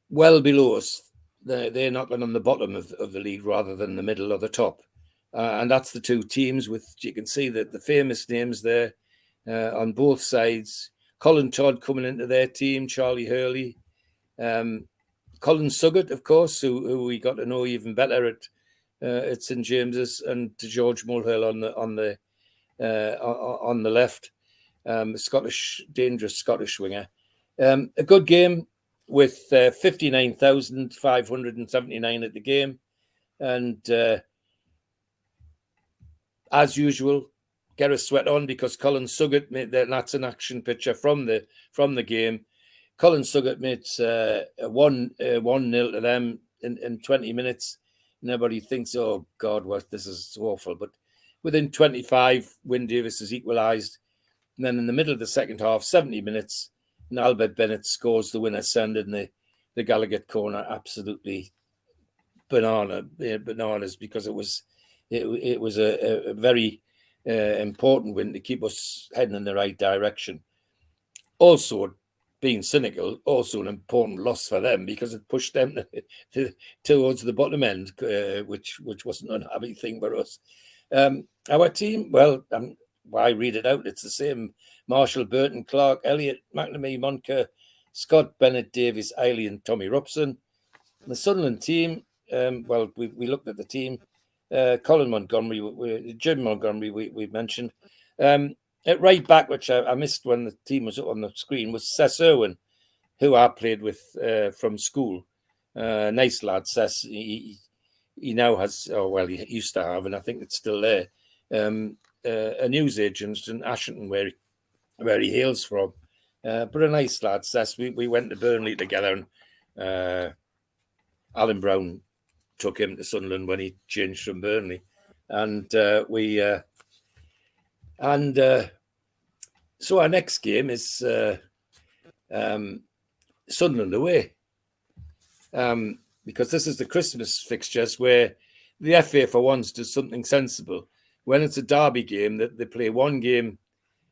well below us. They're knocking on the bottom of the league rather than the middle or the top. And that's the two teams with, you can see that the famous names there on both sides. Colin Todd coming into their team, Charlie Hurley, Colin Suggett, of course, who we got to know even better at St James's, and to George Mulhall on the left, dangerous Scottish winger. A good game with 59,579 at the game, and as usual, get a sweat on, because Colin Suggett made that's an action picture from the game. Colin Suggett made 1-0 to them in 20 minutes. and everybody thinks, oh God, what, this is awful. But within 25, Wyn Davies has equalised. And then in the middle of the second half, 70 minutes, and Albert Bennett scores the winner, sending the Gallagher corner absolutely bananas, because it was a very important win to keep us heading in the right direction. Also, being cynical, also an important loss for them, because it pushed them towards the bottom end, which wasn't an happy thing for us. Our team, well, why read it out? It's the same: Marshall, Burton, Clark, Elliott, McNamee, Moncur, Scott, Bennett, Davies, Eiley, and Tommy Robson. The Sunderland team, well, we looked at the team. Colin Montgomery, Jim Montgomery, we mentioned. At right back, which I missed when the team was up on the screen, was Sess Irwin, who I played with from school. Nice lad, Sess. He now has, he used to have, and I think it's still there, a news agent in Ashington, where he hails from. But a nice lad, Sess. We went to Burnley together, and Alan Brown took him to Sunderland when he changed from Burnley, and so our next game is Sunderland away, because this is the Christmas fixtures where the FA for once does something sensible. When it's a derby game, that they play one game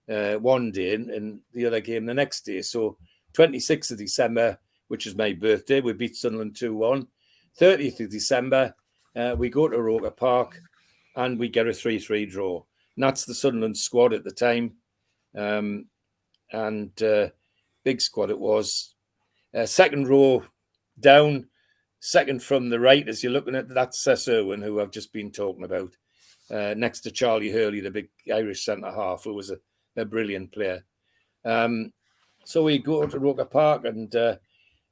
one day and the other game the next day. So 26th of December, which is my birthday, we beat Sunderland 2-1. 30th of December, we go to Roker Park and we get a 3-3 draw. And that's the Sunderland squad at the time. Big squad it was. Second row down, second from the right, as you're looking at, that's Sess Irwin, who I've just been talking about, next to Charlie Hurley, the big Irish centre-half, who was a brilliant player. So we go to Roker Park, and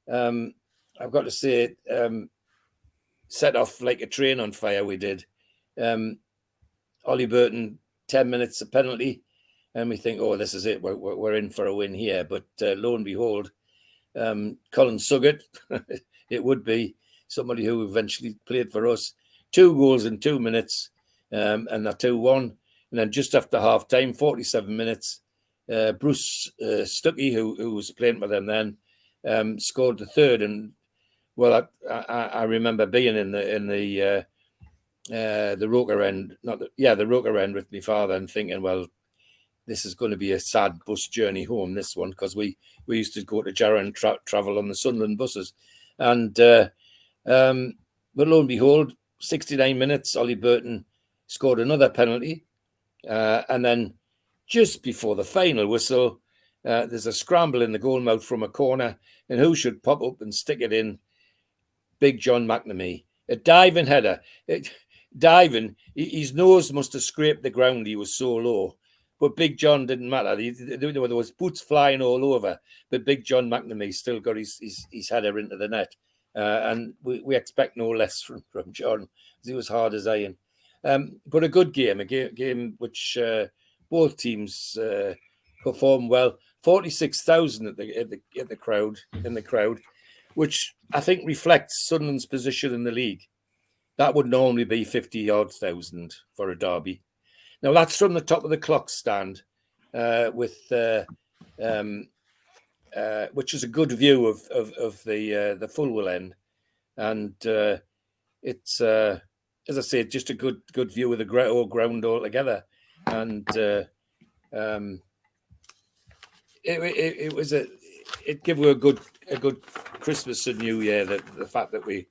I've got to say, set off like a train on fire, we did. Ollie Burton, 10 minutes, a penalty, and we think, oh, this is it. We're in for a win here. But lo and behold, Colin Suggett, it would be somebody who eventually played for us, 2 goals in 2 minutes, and they're 2-1. And then just after half time, 47 minutes, Bruce Stuckey, who was playing for them then, scored the third. And well, I remember being in the Roker end, the Roker end with my father, and thinking, well, this is going to be a sad bus journey home, this one, because we used to go to Jarrow and travel on the Sunderland buses. And but lo and behold, 69 minutes, Ollie Burton scored another penalty. And then just before the final whistle, there's a scramble in the goal mouth from a corner, and who should pop up and stick it in? Big John McNamee. A diving header. Diving, his nose must have scraped the ground, he was so low. But Big John didn't matter. There was boots flying all over, but Big John McNamee still got his header into the net. And we expect no less from John, because he was hard as iron. But a good game, a game which both teams performed well. 46,000 at the crowd, which I think reflects Sunderland's position in the league. That would normally be 50-odd thousand for a derby. Now that's from the top of the clock stand, which is a good view of the Fulwell end, and it's as I say, just a good view of the ground altogether. And it gave you a good Christmas and New Year, the fact that we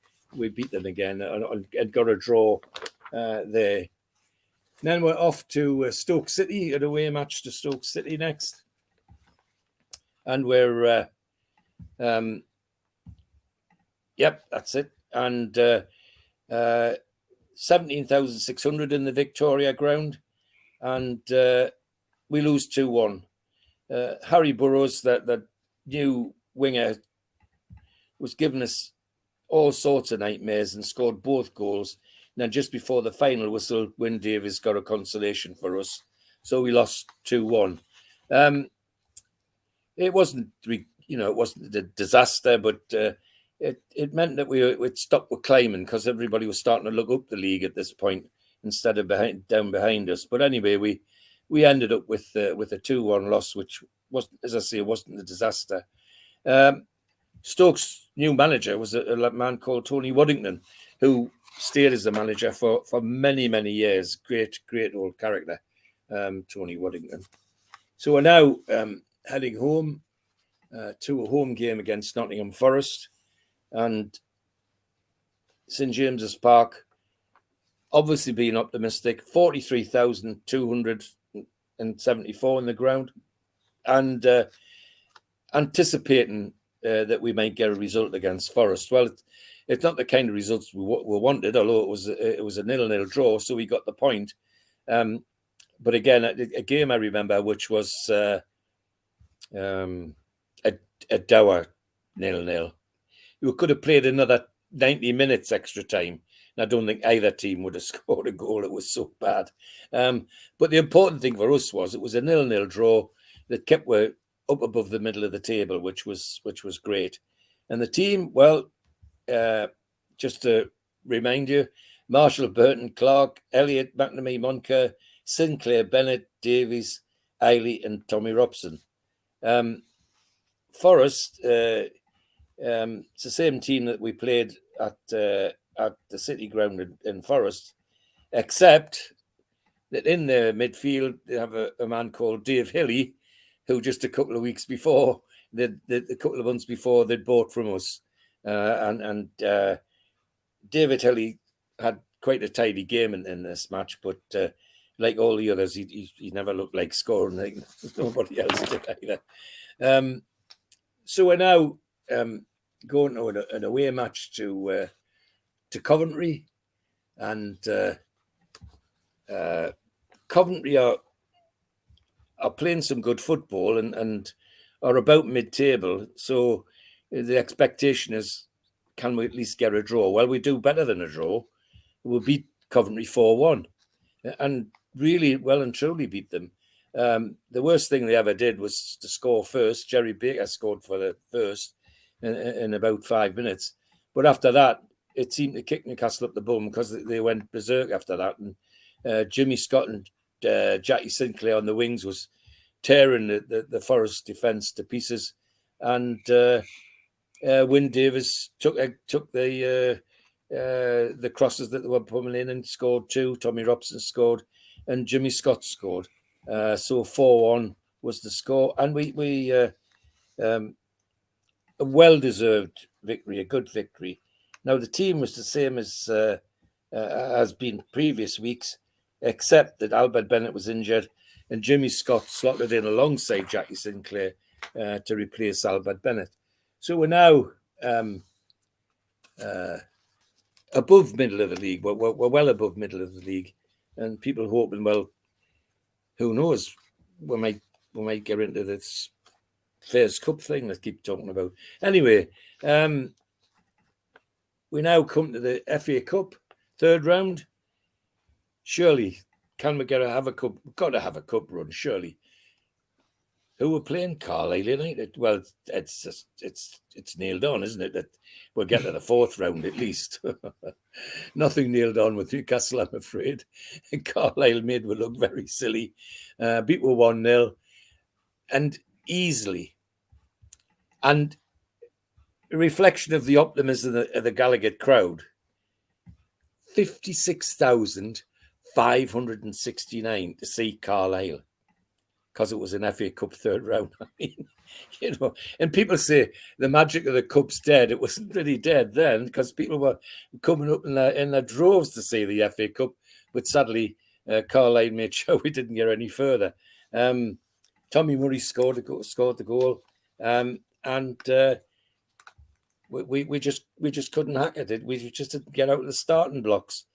beat them again and got a draw there. And then we're off to Stoke City, an away match to Stoke City next. And we're, that's it. And 17,600 in the Victoria ground. And we lose 2-1. Harry Burrows, that new winger, was giving us all sorts of nightmares and scored both goals. And then just before the final whistle, Wyn Davies got a consolation for us. So we lost 2-1. It wasn't a disaster, but it meant that we'd stop with climbing because everybody was starting to look up the league at this point instead of down behind us. But anyway, we ended up with a 2-1 loss, which wasn't, as I say, wasn't a disaster. Stoke's new manager was a man called Tony Waddington, who stayed as the manager for many, many years. Great old character, Tony Waddington. So we're now heading home to a home game against Nottingham Forest and St James's Park. Obviously being optimistic, 43,274 in the ground, and anticipating that we might get a result against Forest. Well, it's not the kind of results we wanted, although it was a 0-0 draw, so we got the point. But again, a game I remember, which was a dour 0-0. We could have played another 90 minutes extra time. And I don't think either team would have scored a goal. It was so bad. But the important thing for us was it was a 0-0 draw that kept us up above the middle of the table, which was great. And the team, well, just to remind you, Marshall, Burton, Clark, Elliott, McNamee, Moncur, Sinclair, Bennett, Davies, Eiley, and Tommy Robson. Forest, it's the same team that we played at the City Ground in Forest, except that in their midfield they have a man called Dave Hilly, who just a couple of weeks before, a couple of months before, they'd bought from us, and David Hilly had quite a tidy game in this match, but like all the others, he never looked like scoring. Like nobody else did either. So we're now going to an away match to Coventry, and Coventry are playing some good football and are about mid-table. So the expectation is, can we at least get a draw? Well, we do better than a draw. We'll beat Coventry 4-1, and really well and truly beat them. The worst thing they ever did was to score first. Jerry Baker scored for the first in about 5 minutes. But after that, it seemed to kick Newcastle up the bum because they went berserk after that. And Jimmy Scott and Jackie Sinclair on the wings was tearing the Forest defence to pieces. And Wyn Davis took the crosses that they were pulling in and scored 2. Tommy Robson scored, and Jimmy Scott scored. So 4-1 was the score, and we a well-deserved victory, a good victory. Now the team was the same as has been previous weeks, except that Albert Bennett was injured, and Jimmy Scott slotted in alongside Jackie Sinclair to replace Albert Bennett. So we're now above middle of the league. We're well above middle of the league, and people hoping, well, who knows? We might get into this Fairs Cup thing that I keep talking about. Anyway, we now come to the FA Cup third round. Surely, can we have a cup? We've got to have a cup run, surely. Who are playing? Carlisle United. Well, it's nailed on, isn't it? That we'll get to the fourth round at least. Nothing nailed on with Newcastle, I'm afraid. Carlisle made we look very silly. Beat were 1-0 and easily. And a reflection of the optimism of the Gallagher crowd. 56,569 to see Carlisle, because it was an FA Cup third round. I mean, and people say the magic of the cup's dead. It wasn't really dead then, because people were coming up in their droves to see the FA Cup. But sadly, Carlisle made sure we didn't get any further. Tommy Murray scored the goal, and we just couldn't hack it. We just didn't get out of the starting blocks.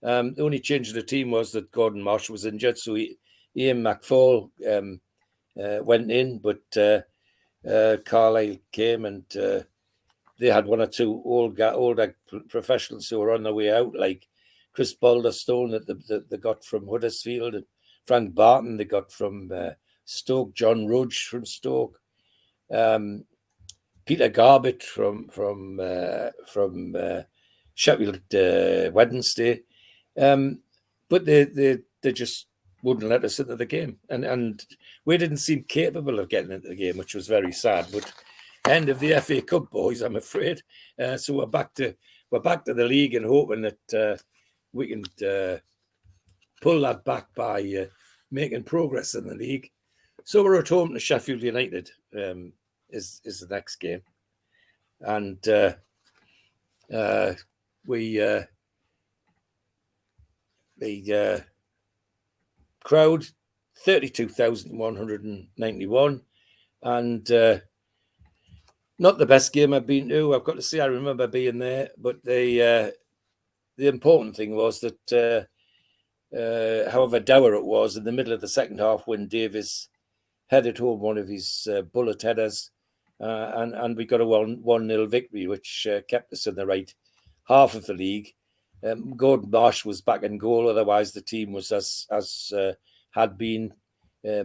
The only change of the team was that Gordon Marsh was injured, so Ian McFall went in, but Carlisle came, and they had one or two older professionals who were on their way out, like Chris Balderstone that they got from Huddersfield, and Frank Barton they got from Stoke, John Rudge from Stoke. Peter Garbett from Sheffield Wednesday, but they just wouldn't let us into the game, and we didn't seem capable of getting into the game, which was very sad. But end of the FA Cup, boys, I'm afraid. So we're back to the league and hoping that we can pull that back by making progress in the league. So we're at home to Sheffield United. Is the next game, and the crowd 32,191, and not the best game I've been to. I've got to say I remember being there, but the important thing was that however dour it was, in the middle of the second half when Davies headed home one of his bullet headers, and we got a 1-0 victory, which kept us in the right half of the league. Gordon Marsh was back in goal, otherwise the team was as had been.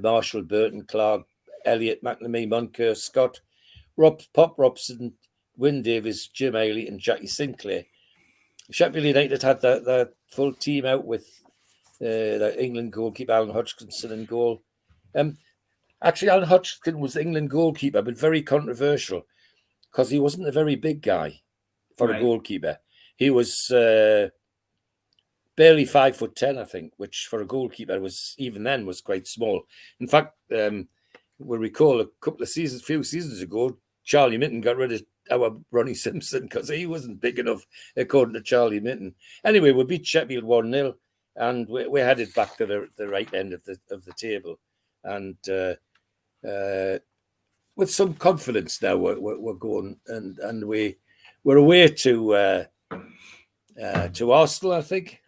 Marshall, Burton, Clark, Elliott, McNamee, Moncur, Scott, Pop Robson, Wyn Davies, Jim Ailey and Jackie Sinclair. Sheffield United had the full team out with the England goalkeeper Alan Hodgkinson in goal. Actually, Alan Hodgkinson was the England goalkeeper, but very controversial because he wasn't a very big guy for a goalkeeper. He was barely 5'10", I think, which for a goalkeeper was quite small. In fact, we'll recall a few seasons ago, Charlie Minton got rid of our Ronnie Simpson because he wasn't big enough, according to Charlie Minton. Anyway, we beat Sheffield 1-0, and we're headed back to the right end of the table, and with some confidence now we're going, and we're away to Arsenal, I think.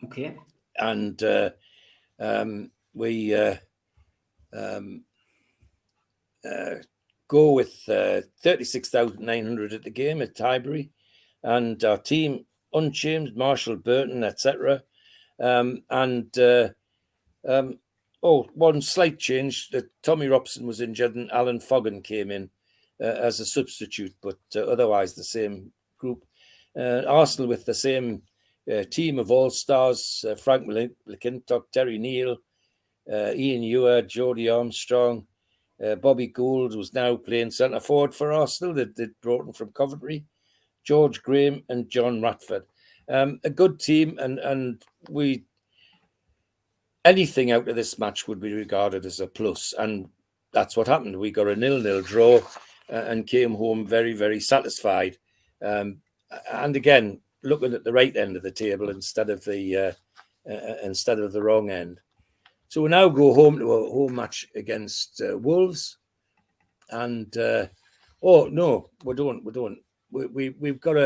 Okay. And we go with 36,900 at the game at Highbury, and our team unchanged: Marshall, Burton, etc. One slight change: that Tommy Robson was injured and Alan Foggen came in as a substitute, but otherwise the same group. Arsenal with the same team of all-stars: Frank McClintock, Terry Neal, Ian Ewer, Jody Armstrong. Bobby Gould was now playing centre forward for Arsenal. They'd brought him from Coventry. George Graham and John Ratford. A good team, and anything out of this match would be regarded as a plus, and that's what happened. We got a 0-0 draw and came home very, very satisfied. And again, looking at the right end of the table instead of the wrong end. So we now go home to a home match against Wolves, and no, we don't. We've got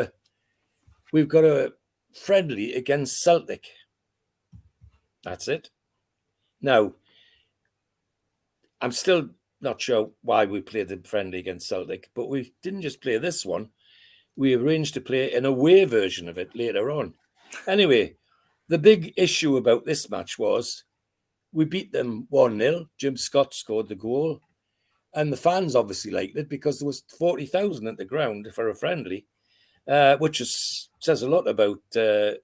a friendly against Celtic. That's it. Now, I'm still not sure why we played the friendly against Celtic, but we didn't just play this one. We arranged to play an away version of it later on. Anyway, the big issue about this match was we beat them 1-0. Jim Scott scored the goal. And the fans obviously liked it because there was 40,000 at the ground for a friendly, which says a lot about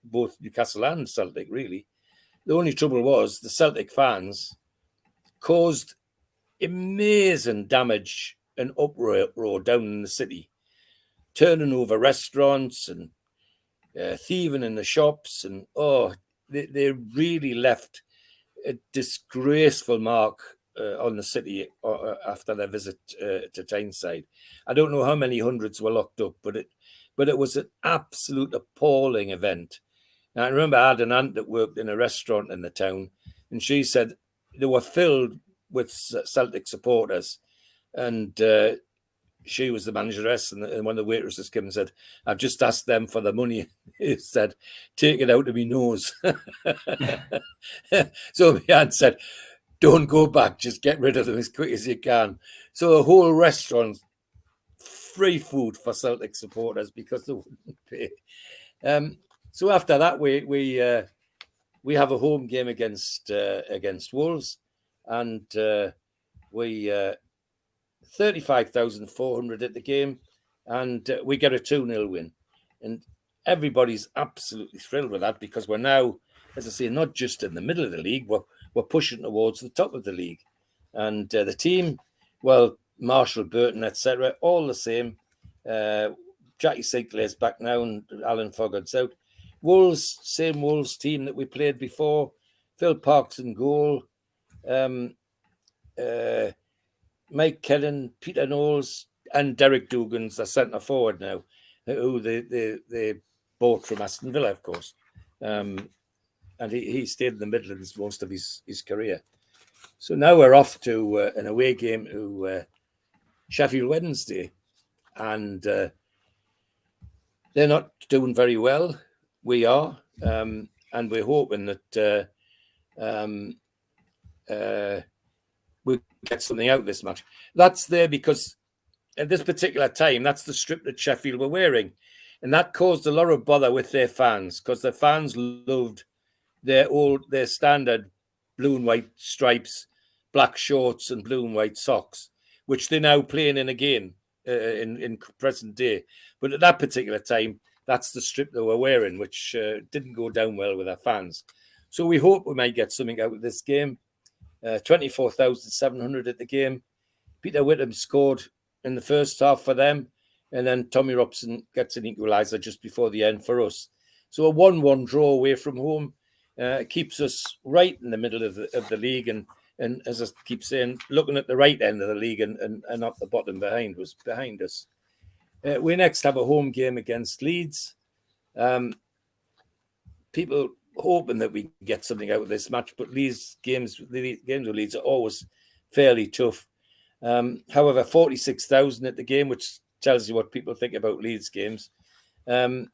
both Newcastle and Celtic, really. The only trouble was the Celtic fans caused amazing damage and uproar down in the city, turning over restaurants and thieving in the shops. And, they really left a disgraceful mark on the city after their visit to Tyneside. I don't know how many hundreds were locked up, but it was an absolute appalling event. Now, I remember I had an aunt that worked in a restaurant in the town, and she said they were filled with Celtic supporters, and she was the manageress, and one of the waitresses came and said, "I've just asked them for the money." He said, "Take it out of me nose." So my aunt said, "Don't go back, just get rid of them as quick as you can." So the whole restaurant, free food for Celtic supporters because they wouldn't pay. So after that, we have a home game against Wolves, and we 35,400 at the game, and we get a 2-0 win. And everybody's absolutely thrilled with that, because we're now, as I say, not just in the middle of the league, we're pushing towards the top of the league. And the team, well, Marshall, Burton, etc., all the same. Jackie Sinclair's back now, and Alan Foggart's out. Wolves, same Wolves team that we played before. Phil Parks in goal. Mike Kennan, Peter Knowles, and Derek Dugan's the centre forward now, who they bought from Aston Villa, of course. And he stayed in the Midlands most of his career. So now we're off to an away game to Sheffield Wednesday. And they're not doing very well. We are. And we're hoping that we get something out of this match. That's there because at this particular time, that's the strip that Sheffield were wearing. And that caused a lot of bother with their fans, because the fans loved their standard blue and white stripes, black shorts and blue and white socks, which they're now playing in again in present day. But at that particular time, that's the strip they were wearing, which didn't go down well with our fans. So we hope we might get something out of this game. 24,700 at the game. Peter Whittam scored in the first half for them, and then Tommy Robson gets an equaliser just before the end for us. So a 1-1 draw away from home keeps us right in the middle of the league, and as I keep saying, looking at the right end of the league and not the bottom behind us. We next have a home game against Leeds. People hoping that we get something out of this match, but games with Leeds are always fairly tough. However, 46,000 at the game, which tells you what people think about Leeds games. And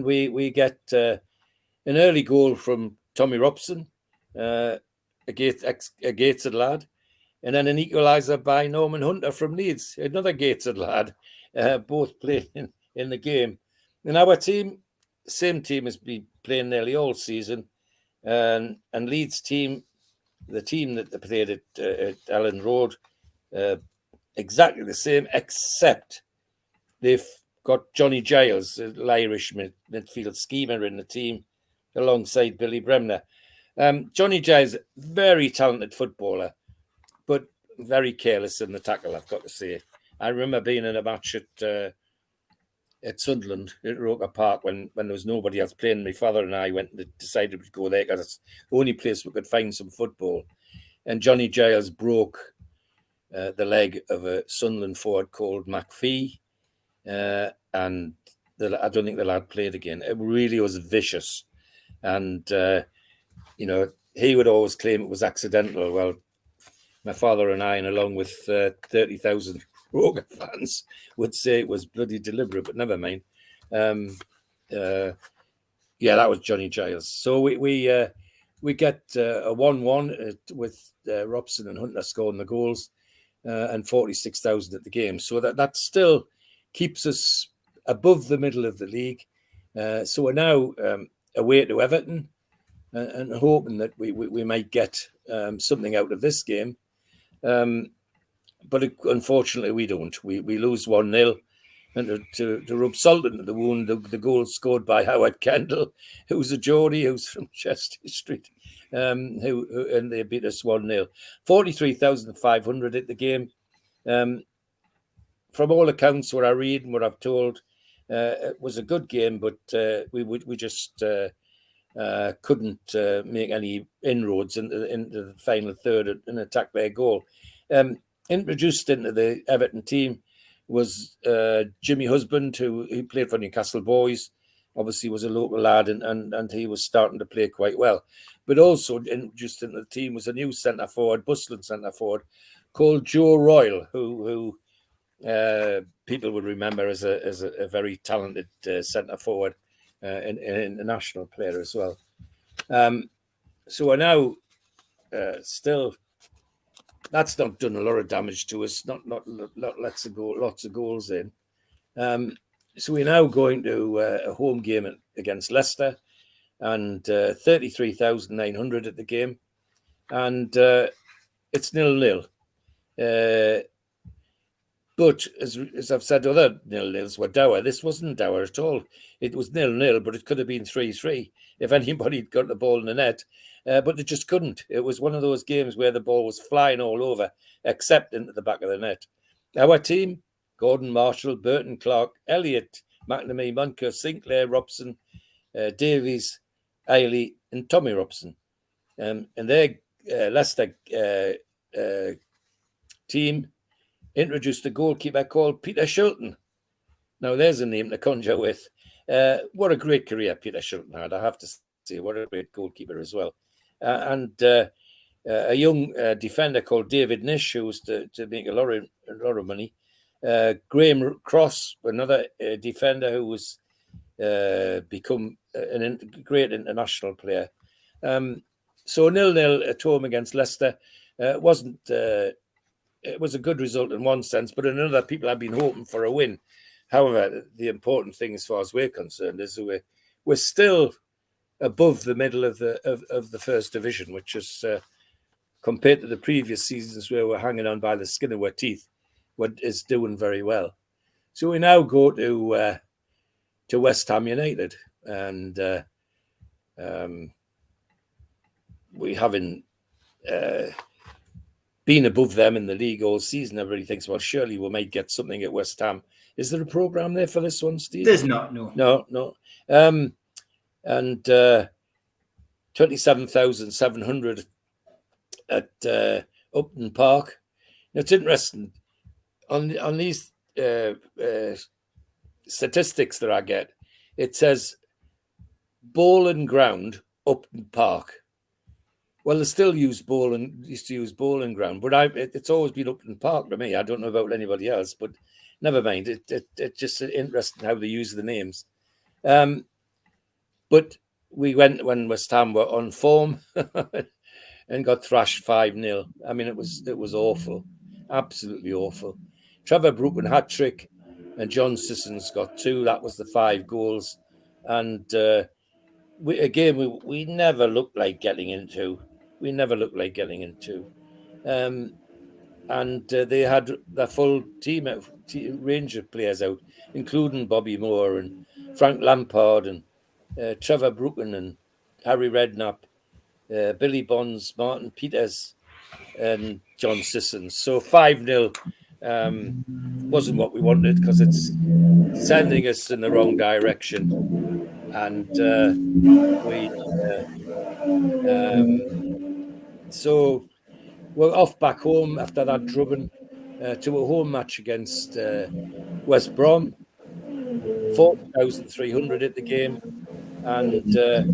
we get an early goal from Tommy Robson, a Gateshead lad, and then an equaliser by Norman Hunter from Leeds, another Gateshead lad, both playing in the game. And our team, same team has been playing nearly all season, and Leeds team, the team that they played at Ellen Road, exactly the same, except they've got Johnny Giles, an Irish midfield schemer in the team, alongside Billy Bremner. Johnny Giles, very talented footballer, but very careless in the tackle, I've got to say. I remember being in a match at Sunderland at Roker Park when there was nobody else playing. My father and I went and decided we'd go there because it's the only place we could find some football. And Johnny Giles broke the leg of a Sunderland forward called McPhee, and I don't think the lad played again. It really was vicious, and he would always claim it was accidental. Well, my father and I, and along with 30,000 Roker fans, would say it was bloody deliberate, but never mind. That was Johnny Giles. So we get a 1-1 with Robson and Hunter scoring the goals, and 46,000 at the game. So that still keeps us above the middle of the league. So we're now away to Everton, and hoping that we might get something out of this game. But unfortunately, we don't. We lose 1-0. And to rub salt into the wound, the goal scored by Howard Kendall, who's a Geordie, who's from Chester Street, and they beat us 1-0. 43,500 at the game. From all accounts, what I read and what I've told, it was a good game, but we just couldn't make any inroads into the final third and attack their goal. Introduced into the Everton team was Jimmy Husband, who played for Newcastle Boys. Obviously was a local lad, and he was starting to play quite well. But also introduced into the team was a new centre-forward, bustling centre-forward, called Joe Royal, who people would remember as a very talented centre-forward and a national player as well. So we're now still... That's not done a lot of damage to us. Not lots of goals in. So we're now going to a home game against Leicester, and 33,900 at the game, and it's 0-0. But as I've said, other 0-0s were dour. This wasn't dour at all. It was 0-0, but it could have been 3-3 if anybody had got the ball in the net. But they just couldn't. It was one of those games where the ball was flying all over, except into the back of the net. Our team: Gordon, Marshall, Burton, Clark, Elliott, McNamee, Munker, Sinclair, Robson, Davies, Ailey, and Tommy Robson. And their Leicester team introduced a goalkeeper called Peter Shilton. Now, there's a name to conjure with. What a great career Peter Shilton had, I have to say. What a great goalkeeper as well. And a young defender called David Nish, who was to make a lot of money. Graham Cross, another defender who was become a great international player. So 0-0 at home against Leicester wasn't. It was a good result in one sense, but in another, people have been hoping for a win. However, the important thing, as far as we're concerned, is we're still above the middle of the first division, which is compared to the previous seasons where we're hanging on by the skin of our teeth, what is doing very well. So we now go to West Ham United, and we haven't been above them in the league all season. Everybody thinks, well, surely we might get something at West Ham. Is there a programme there for this one, Steve? There's not, no. No. And 27,700 at Upton Park. Now, it's interesting. On these statistics that I get, it says Bowling Ground, Upton Park. Well, they still used to use Bowling Ground, but it's always been Upton Park to me. I don't know about anybody else, but never mind. It's just interesting how they use the names. But we went when West Ham were on form and got thrashed 5-0. I mean, it was awful, absolutely awful. Trevor Brooklyn hat-trick and John Sissons got 2. That was the 5 goals. And we never looked like getting into. And they had the full team range of players out, including Bobby Moore and Frank Lampard and Trevor Brooklyn and Harry Redknapp, Billy Bonds, Martin Peters, and John Sissons. So 5-0 wasn't what we wanted, because it's sending us in the wrong direction. And so we're off back home after that drubbing to a home match against West Brom. 40,300 at the game, and a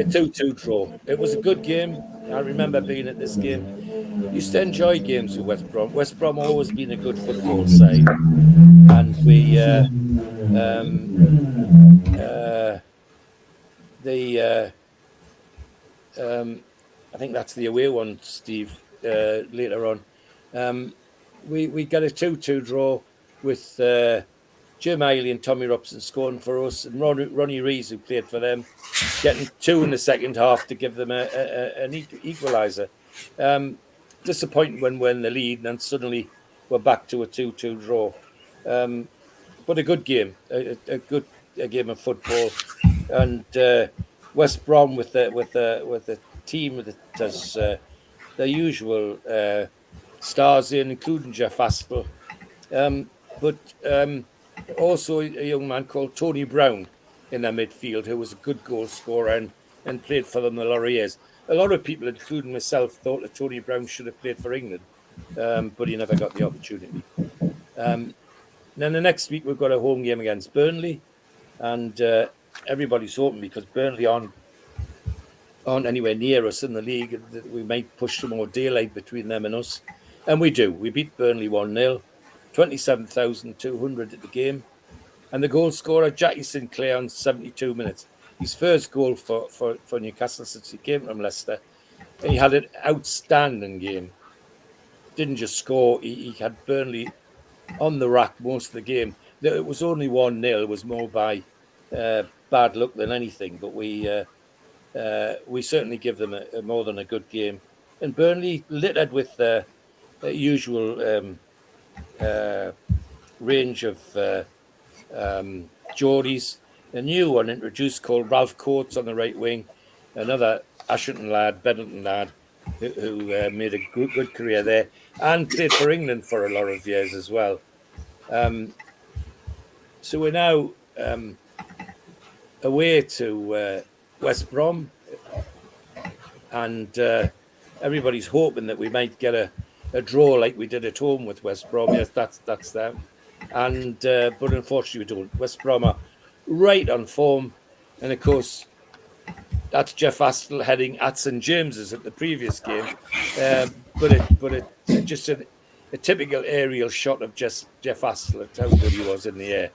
2-2 draw. It was a good game. I remember being at this game. Used to enjoy games with West Brom. West Brom always been a good football side, and we I think that's the away one, Steve. Later on, we got a 2-2 draw with Jim Ailey and Tommy Robson scoring for us, and Ronnie Rees, who played for them, getting 2 in the second half to give them an equaliser. Disappointing when we're in the lead, and then suddenly we're back to a 2-2 draw. But a good game, a good game of football, and West Brom with the team that has their usual stars in, including Jeff Aspel, but also a young man called Tony Brown in their midfield, who was a good goal scorer and played for them a lot of years. A lot of people, including myself, thought that Tony Brown should have played for England, but he never got the opportunity. Then the next week we've got a home game against Burnley, and everybody's hoping, because Burnley aren't anywhere near us in the league, that we might push some more daylight between them and us. And we do. We beat Burnley 1-0, 27,200 at the game. And the goal scorer, Jackie Sinclair, on 72 minutes. His first goal for Newcastle since he came from Leicester. And he had an outstanding game. Didn't just score, he had Burnley on the rack most of the game. It was only 1-0. It was more by bad luck than anything. But we certainly give them a more than a good game. And Burnley littered with the usual range of Geordies. A new one introduced called Ralph Coates on the right wing, another Ashington lad, Bedlington lad, who made a good career there and played for England for a lot of years as well. So we're now away to West Brom, and everybody's hoping that we might get a draw like we did at home with West Brom. Yes, that's them. And but unfortunately we don't. West Brom are right on form, and of course that's Jeff Astle heading at St James's at the previous game, but it just a typical aerial shot of just Jeff Astle at how good he was in the air.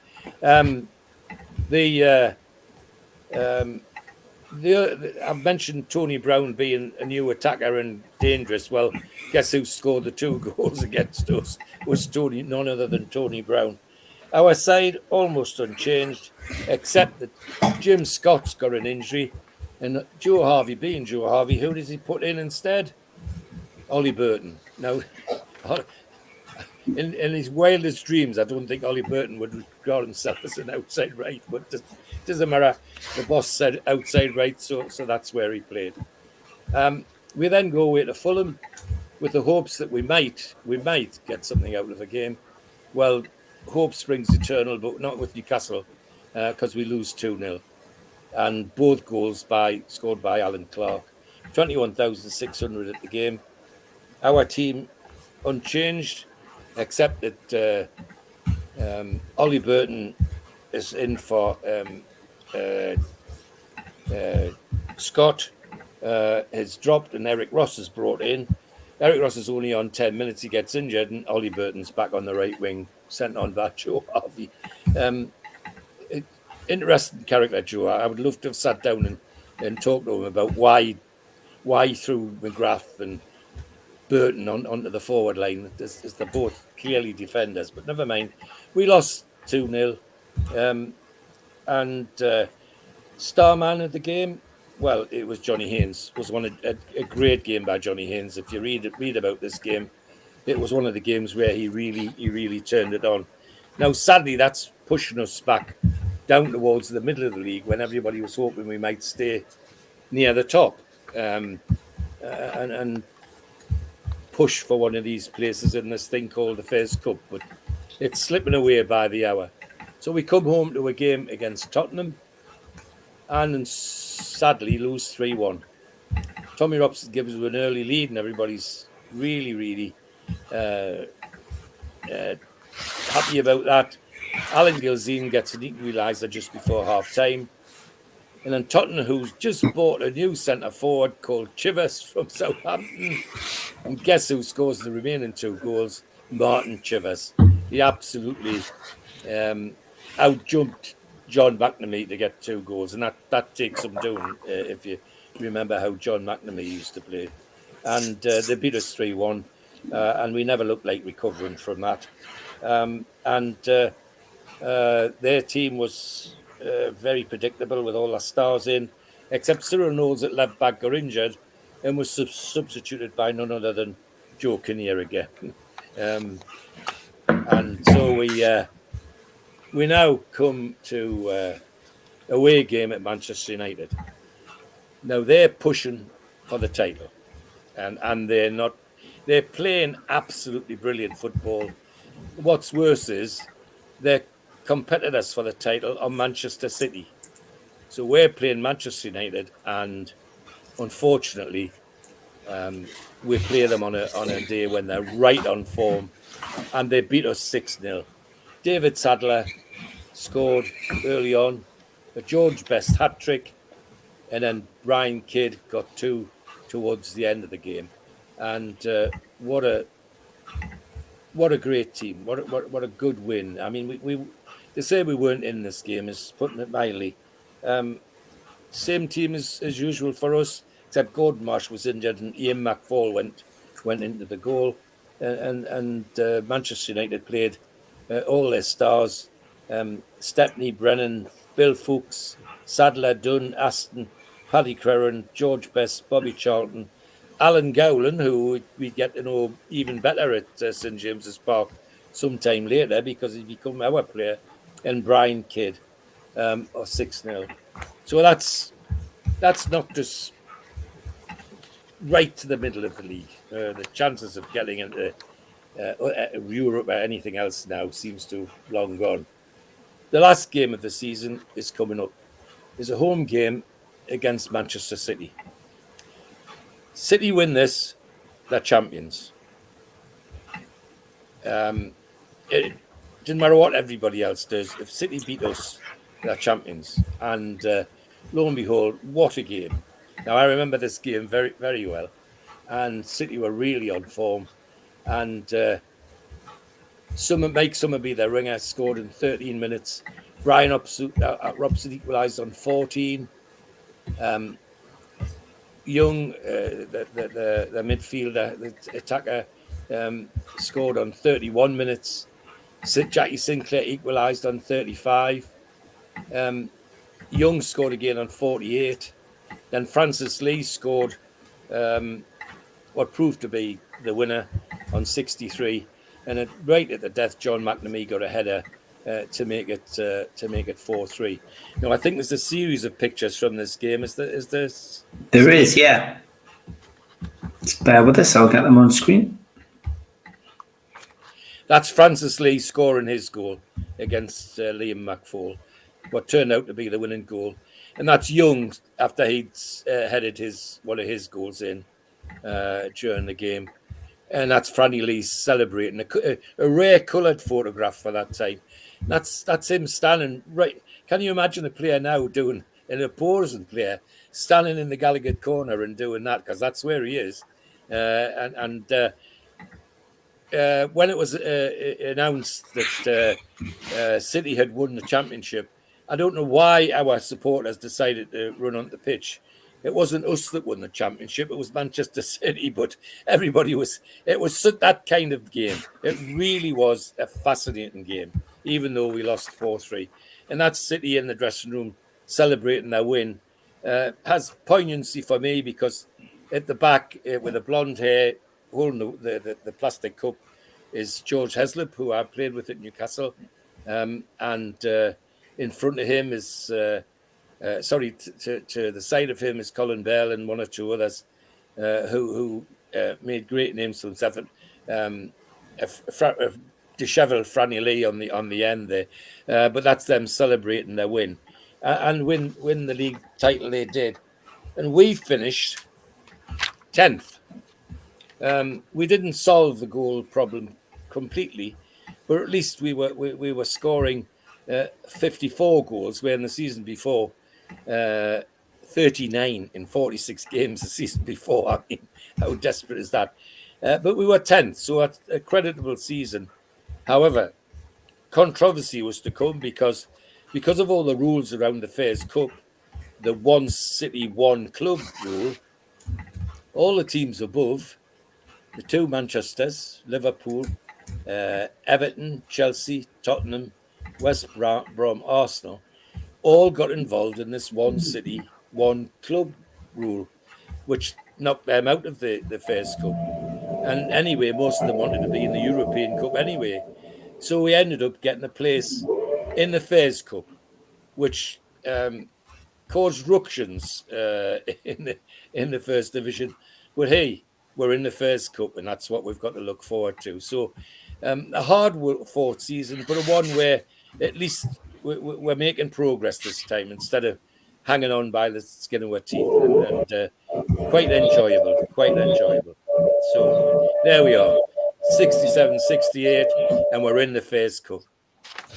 I've mentioned Tony Brown being a new attacker and dangerous. Well, guess who scored the 2 goals against us? Was none other than Tony Brown. Our side almost unchanged, except that Jim Scott's got an injury, and Joe Harvey being Joe Harvey, who does he put in instead? Ollie Burton. Now, in his wildest dreams, I don't think Ollie Burton would regard himself as an outside right, but it doesn't matter. The boss said outside right, so that's where he played. We then go away to Fulham with the hopes that we might get something out of the game. Well, hope springs eternal, but not with Newcastle, because we lose 2-0. And both goals scored by Alan Clark. 21,600 at the game. Our team unchanged, except that Ollie Burton is in for Scott. Has dropped and Eric Ross is brought in. Eric Ross is only on 10 minutes. He gets injured, and Ollie Burton's back on the right wing, sent on by Joe Harvey. Interesting character, Joe. I would love to have sat down and talked to him about why threw McGrath and Burton onto the forward line. They're both clearly defenders, but never mind. We lost 2-0. And star man of the game, well, it was Johnny Haynes. It was a great game by Johnny Haynes. If you read about this game, it was one of the games where he really turned it on. Now, sadly, that's pushing us back down towards the middle of the league when everybody was hoping we might stay near the top and push for one of these places in this thing called the Fairs Cup. But it's slipping away by the hour. So we come home to a game against Tottenham and sadly lose 3-1. Tommy Robson gives us an early lead and everybody's really happy about that. Alan Gilzine gets an equaliser just before half-time. And then Tottenham, who's just bought a new centre-forward called Chivers from Southampton. And guess who scores the remaining 2 goals? Martin Chivers. He absolutely outjumped John McNamee to get 2 goals. And that takes some doing, if you remember how John McNamee used to play. And they beat us 3-1. And we never looked like recovering from that. Their team was very predictable with all our stars in, except Cyril Knowles at left back got injured and was substituted by none other than Joe Kinnear again. And so we now come to away game at Manchester United. Now they're pushing for the title, and they're playing absolutely brilliant football. What's worse is their competitors for the title are Manchester City. So we're playing Manchester United, and unfortunately, we play them on a day when they're right on form, and they beat us 6-0. David Sadler scored early on, a George Best hat-trick, and then Brian Kidd got 2 towards the end of the game. And what a great team! What a good win! I mean, we to say we weren't in this game is putting it mildly. Same team as usual for us, except Gordon Marsh was injured and Ian McFall went into the goal, and Manchester United played all their stars: Stepney, Brennan, Bill Fuchs, Sadler, Dunn, Aston, Paddy Creran, George Best, Bobby Charlton, Alan Gowland, who we get to know even better at St James's Park, sometime later because he become our player, and Brian Kidd, or 6-0. So that's knocked us right to the middle of the league. The chances of getting into Europe or anything else now seems to have long gone. The last game of the season is coming up. It's a home game against Manchester City. City win this, they're champions. It doesn't matter what everybody else does. If City beat us, they're champions. And lo and behold, what a game. Now, I remember this game very, very well. And City were really on form. And Summer be their ringer, scored in 13 minutes. Brian Robson equalised on 14. Young, the midfielder, the attacker, scored on 31 minutes. Jackie Sinclair equalised on 35. Young scored again on 48. Then Francis Lee scored what proved to be the winner on 63. And right at the death, John McNamee got a header to make it 4-3. Now, I think there's a series of pictures from this game. Is this? There is, yeah. Just bear with us. I'll get them on screen. That's Francis Lee scoring his goal against Liam McFall, what turned out to be the winning goal. And that's Young after he'd headed one of his goals in during the game. And that's Franny Lee celebrating a rare coloured photograph for that time. That's him standing right. Can you imagine a player now doing an opposing player standing in the Gallagher corner and doing that? Because that's where he is. When it was announced that City had won the championship, I don't know why our supporters decided to run on the pitch. It wasn't us that won the championship. It was Manchester City, but everybody was. It was that kind of game. It really was a fascinating game, even though we lost 4-3. And that City in the dressing room celebrating their win has poignancy for me because at the back with the blonde hair holding the plastic cup is George Heslop, who I played with at Newcastle, and in front of him is. To the side of him is Colin Bell and one or two others who made great names for themselves. A dishevelled Franny Lee on the end there, but that's them celebrating their win and win the league title they did, and we finished 10th. We didn't solve the goal problem completely, but at least we were scoring 54 goals, where in the season before. 39 in 46 games the season before. I mean, how desperate is that? But we were 10th, so a creditable season. However, controversy was to come because of all the rules around the Fairs Cup, the one city, one club rule, all the teams above, the two Manchesters, Liverpool, Everton, Chelsea, Tottenham, West Brom, Arsenal, all got involved in this one city, one club rule, which knocked them out of the Fairs Cup. And anyway, most of them wanted to be in the European Cup anyway. So we ended up getting a place in the Fairs Cup, which caused ructions in the First Division. But hey, we're in the Fairs Cup, and that's what we've got to look forward to. So a hard-fought season, but a one where at least we're making progress this time instead of hanging on by the skin of our teeth, and quite enjoyable. So there we are, 67-68, and we're in the Fairs Cup.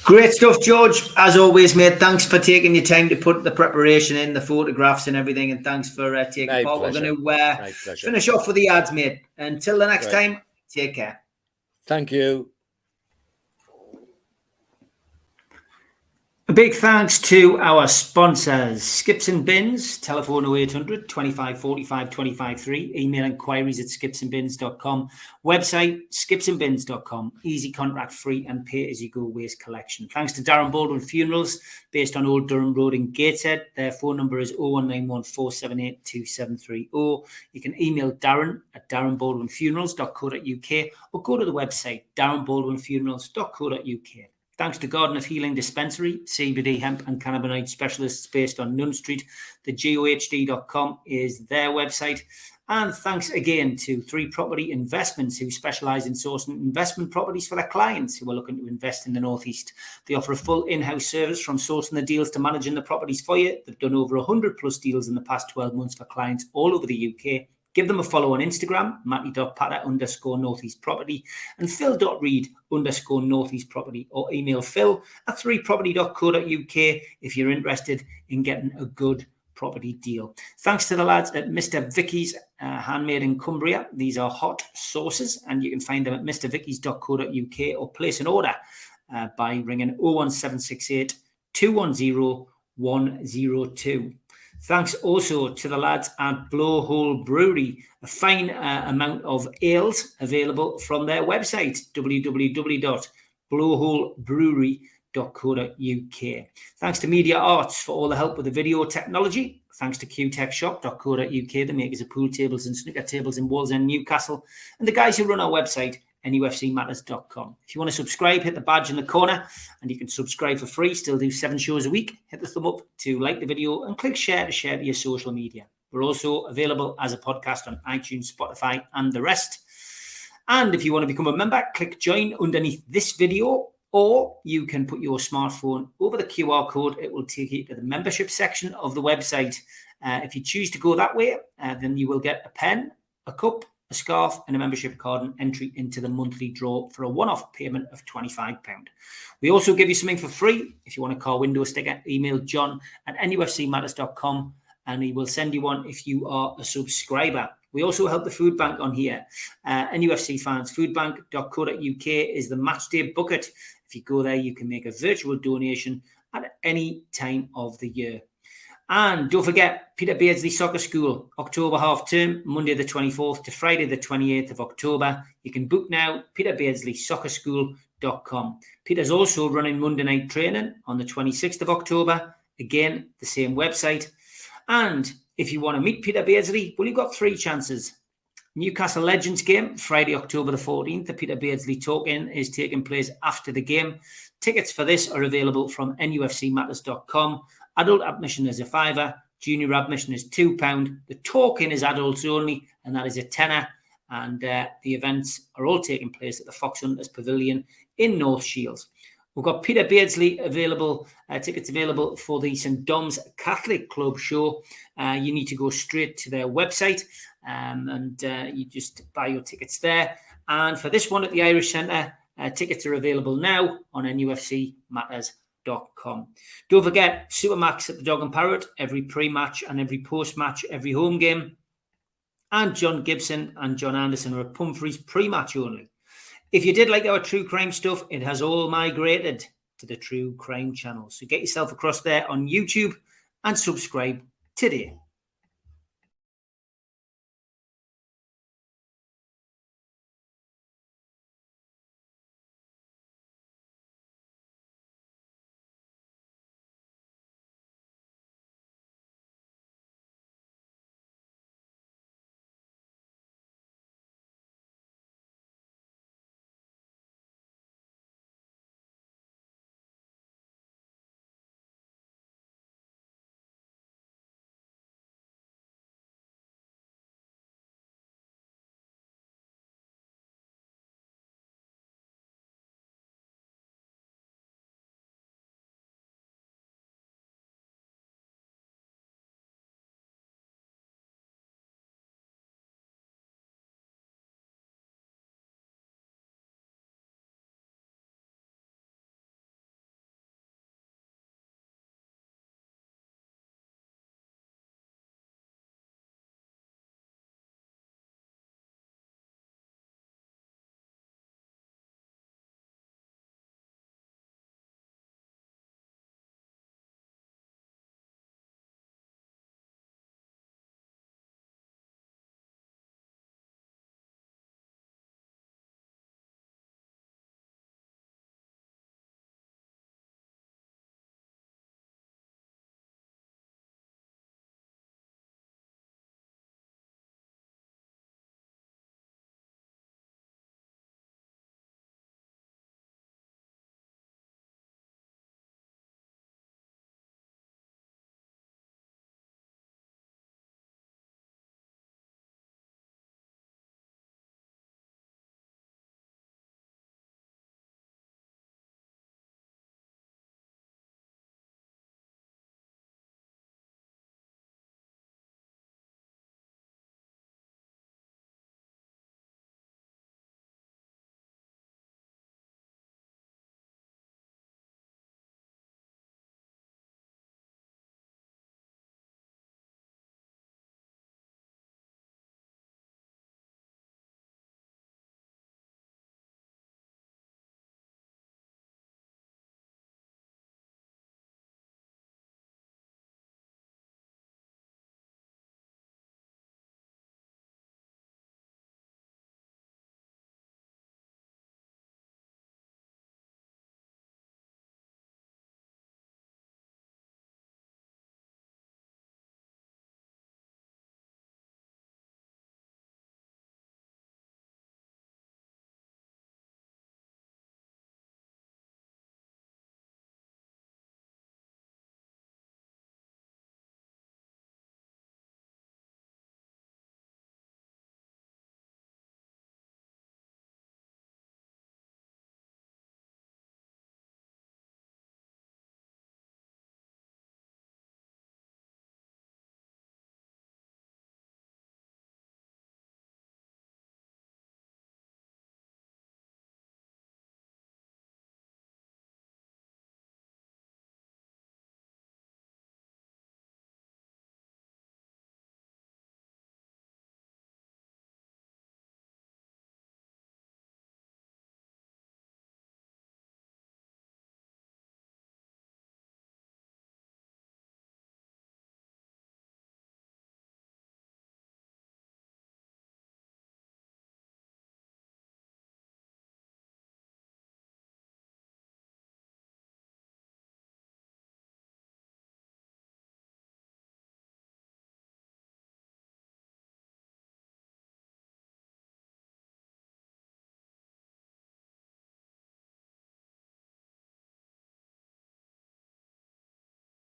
Great stuff, George. As always, mate, thanks for taking your time to put the preparation in, the photographs and everything, and thanks for taking part. Pleasure. We're going to finish off with the ads, mate. Until the next time, take care. Thank you. A big thanks to our sponsors, Skips and Bins, telephone 0800 25 45 25 3, email inquiries at skipsandbins.com, website skipsandbins.com, easy contract free and pay as you go waste collection. Thanks to Darren Baldwin Funerals, based on Old Durham Road in Gateshead. Their phone number is 0191 478 2730. You can email Darren at darrenbaldwinfunerals.co.uk or go to the website darrenbaldwinfunerals.co.uk. Thanks to Garden of Healing Dispensary, CBD, hemp and cannabinoid specialists based on Nunn Street. The GOHD.com is their website. And thanks again to 3 Property Investments, who specialise in sourcing investment properties for their clients who are looking to invest in the North East. They offer a full in-house service from sourcing the deals to managing the properties for you. They've done over 100 plus deals in the past 12 months for clients all over the UK. Give them a follow on Instagram, matty.patter_northeast property and phil.reed_northeast property, or email phil@3property.co.uk if you're interested in getting a good property deal. Thanks to the lads at Mr. Vicky's Handmade in Cumbria. These are hot sauces and you can find them at mrvickys.co.uk or place an order by ringing 01768 210 102. Thanks also to the lads at Blowhole Brewery, a fine amount of ales available from their website, www.blowholebrewery.co.uk. Thanks to Media Arts for all the help with the video technology. Thanks to qtechshop.co.uk, the makers of pool tables and snooker tables in Wallsend, Newcastle, and the guys who run our website, nufcmatters.com. If you want to subscribe, hit the badge in the corner and you can subscribe for free. Still do 7 shows a week. Hit the thumb up to like the video and click share to share to your social media. We're also available as a podcast on iTunes, Spotify and the rest. And if you want to become a member, click join underneath this video, or you can put your smartphone over the QR code. It will take you to the membership section of the website. If you choose to go that way, then you will get a pen, a cup, a scarf and a membership card and entry into the monthly draw for a one-off payment of £25. We also give you something for free. If you want a car window sticker, email john@nufcmatters.com and he will send you one if you are a subscriber. We also help the food bank on here. NUFC fans, foodbank.co.uk is the match day bucket. If you go there, you can make a virtual donation at any time of the year. And don't forget, Peter Beardsley Soccer School, October half term, Monday the 24th to Friday the 28th of October. You can book now, peterbeardsley.soccerschool.com. Peter's also running Monday night training on the 26th of October. Again, the same website. And if you want to meet Peter Beardsley, well, you've got 3 chances. Newcastle Legends game, Friday, October the 14th. The Peter Beardsley talk-in is taking place after the game. Tickets for this are available from nufcmatters.com. Adult admission is £5, junior admission is £2. The talk-in is adults only, and that is a tenner. And the events are all taking place at the Fox Hunters Pavilion in North Shields. We've got Peter Beardsley available, tickets available for the St Dom's Catholic Club show. You need to go straight to their website and you just buy your tickets there. And for this one at the Irish Centre, tickets are available now on nufcmatters.com. Don't forget, Supermax at the Dog and Parrot, every pre-match and every post-match, every home game. And John Gibson and John Anderson are at Pumphrey's pre-match only. If you did like our true crime stuff, it has all migrated to the True Crime channel. So get yourself across there on YouTube and subscribe today.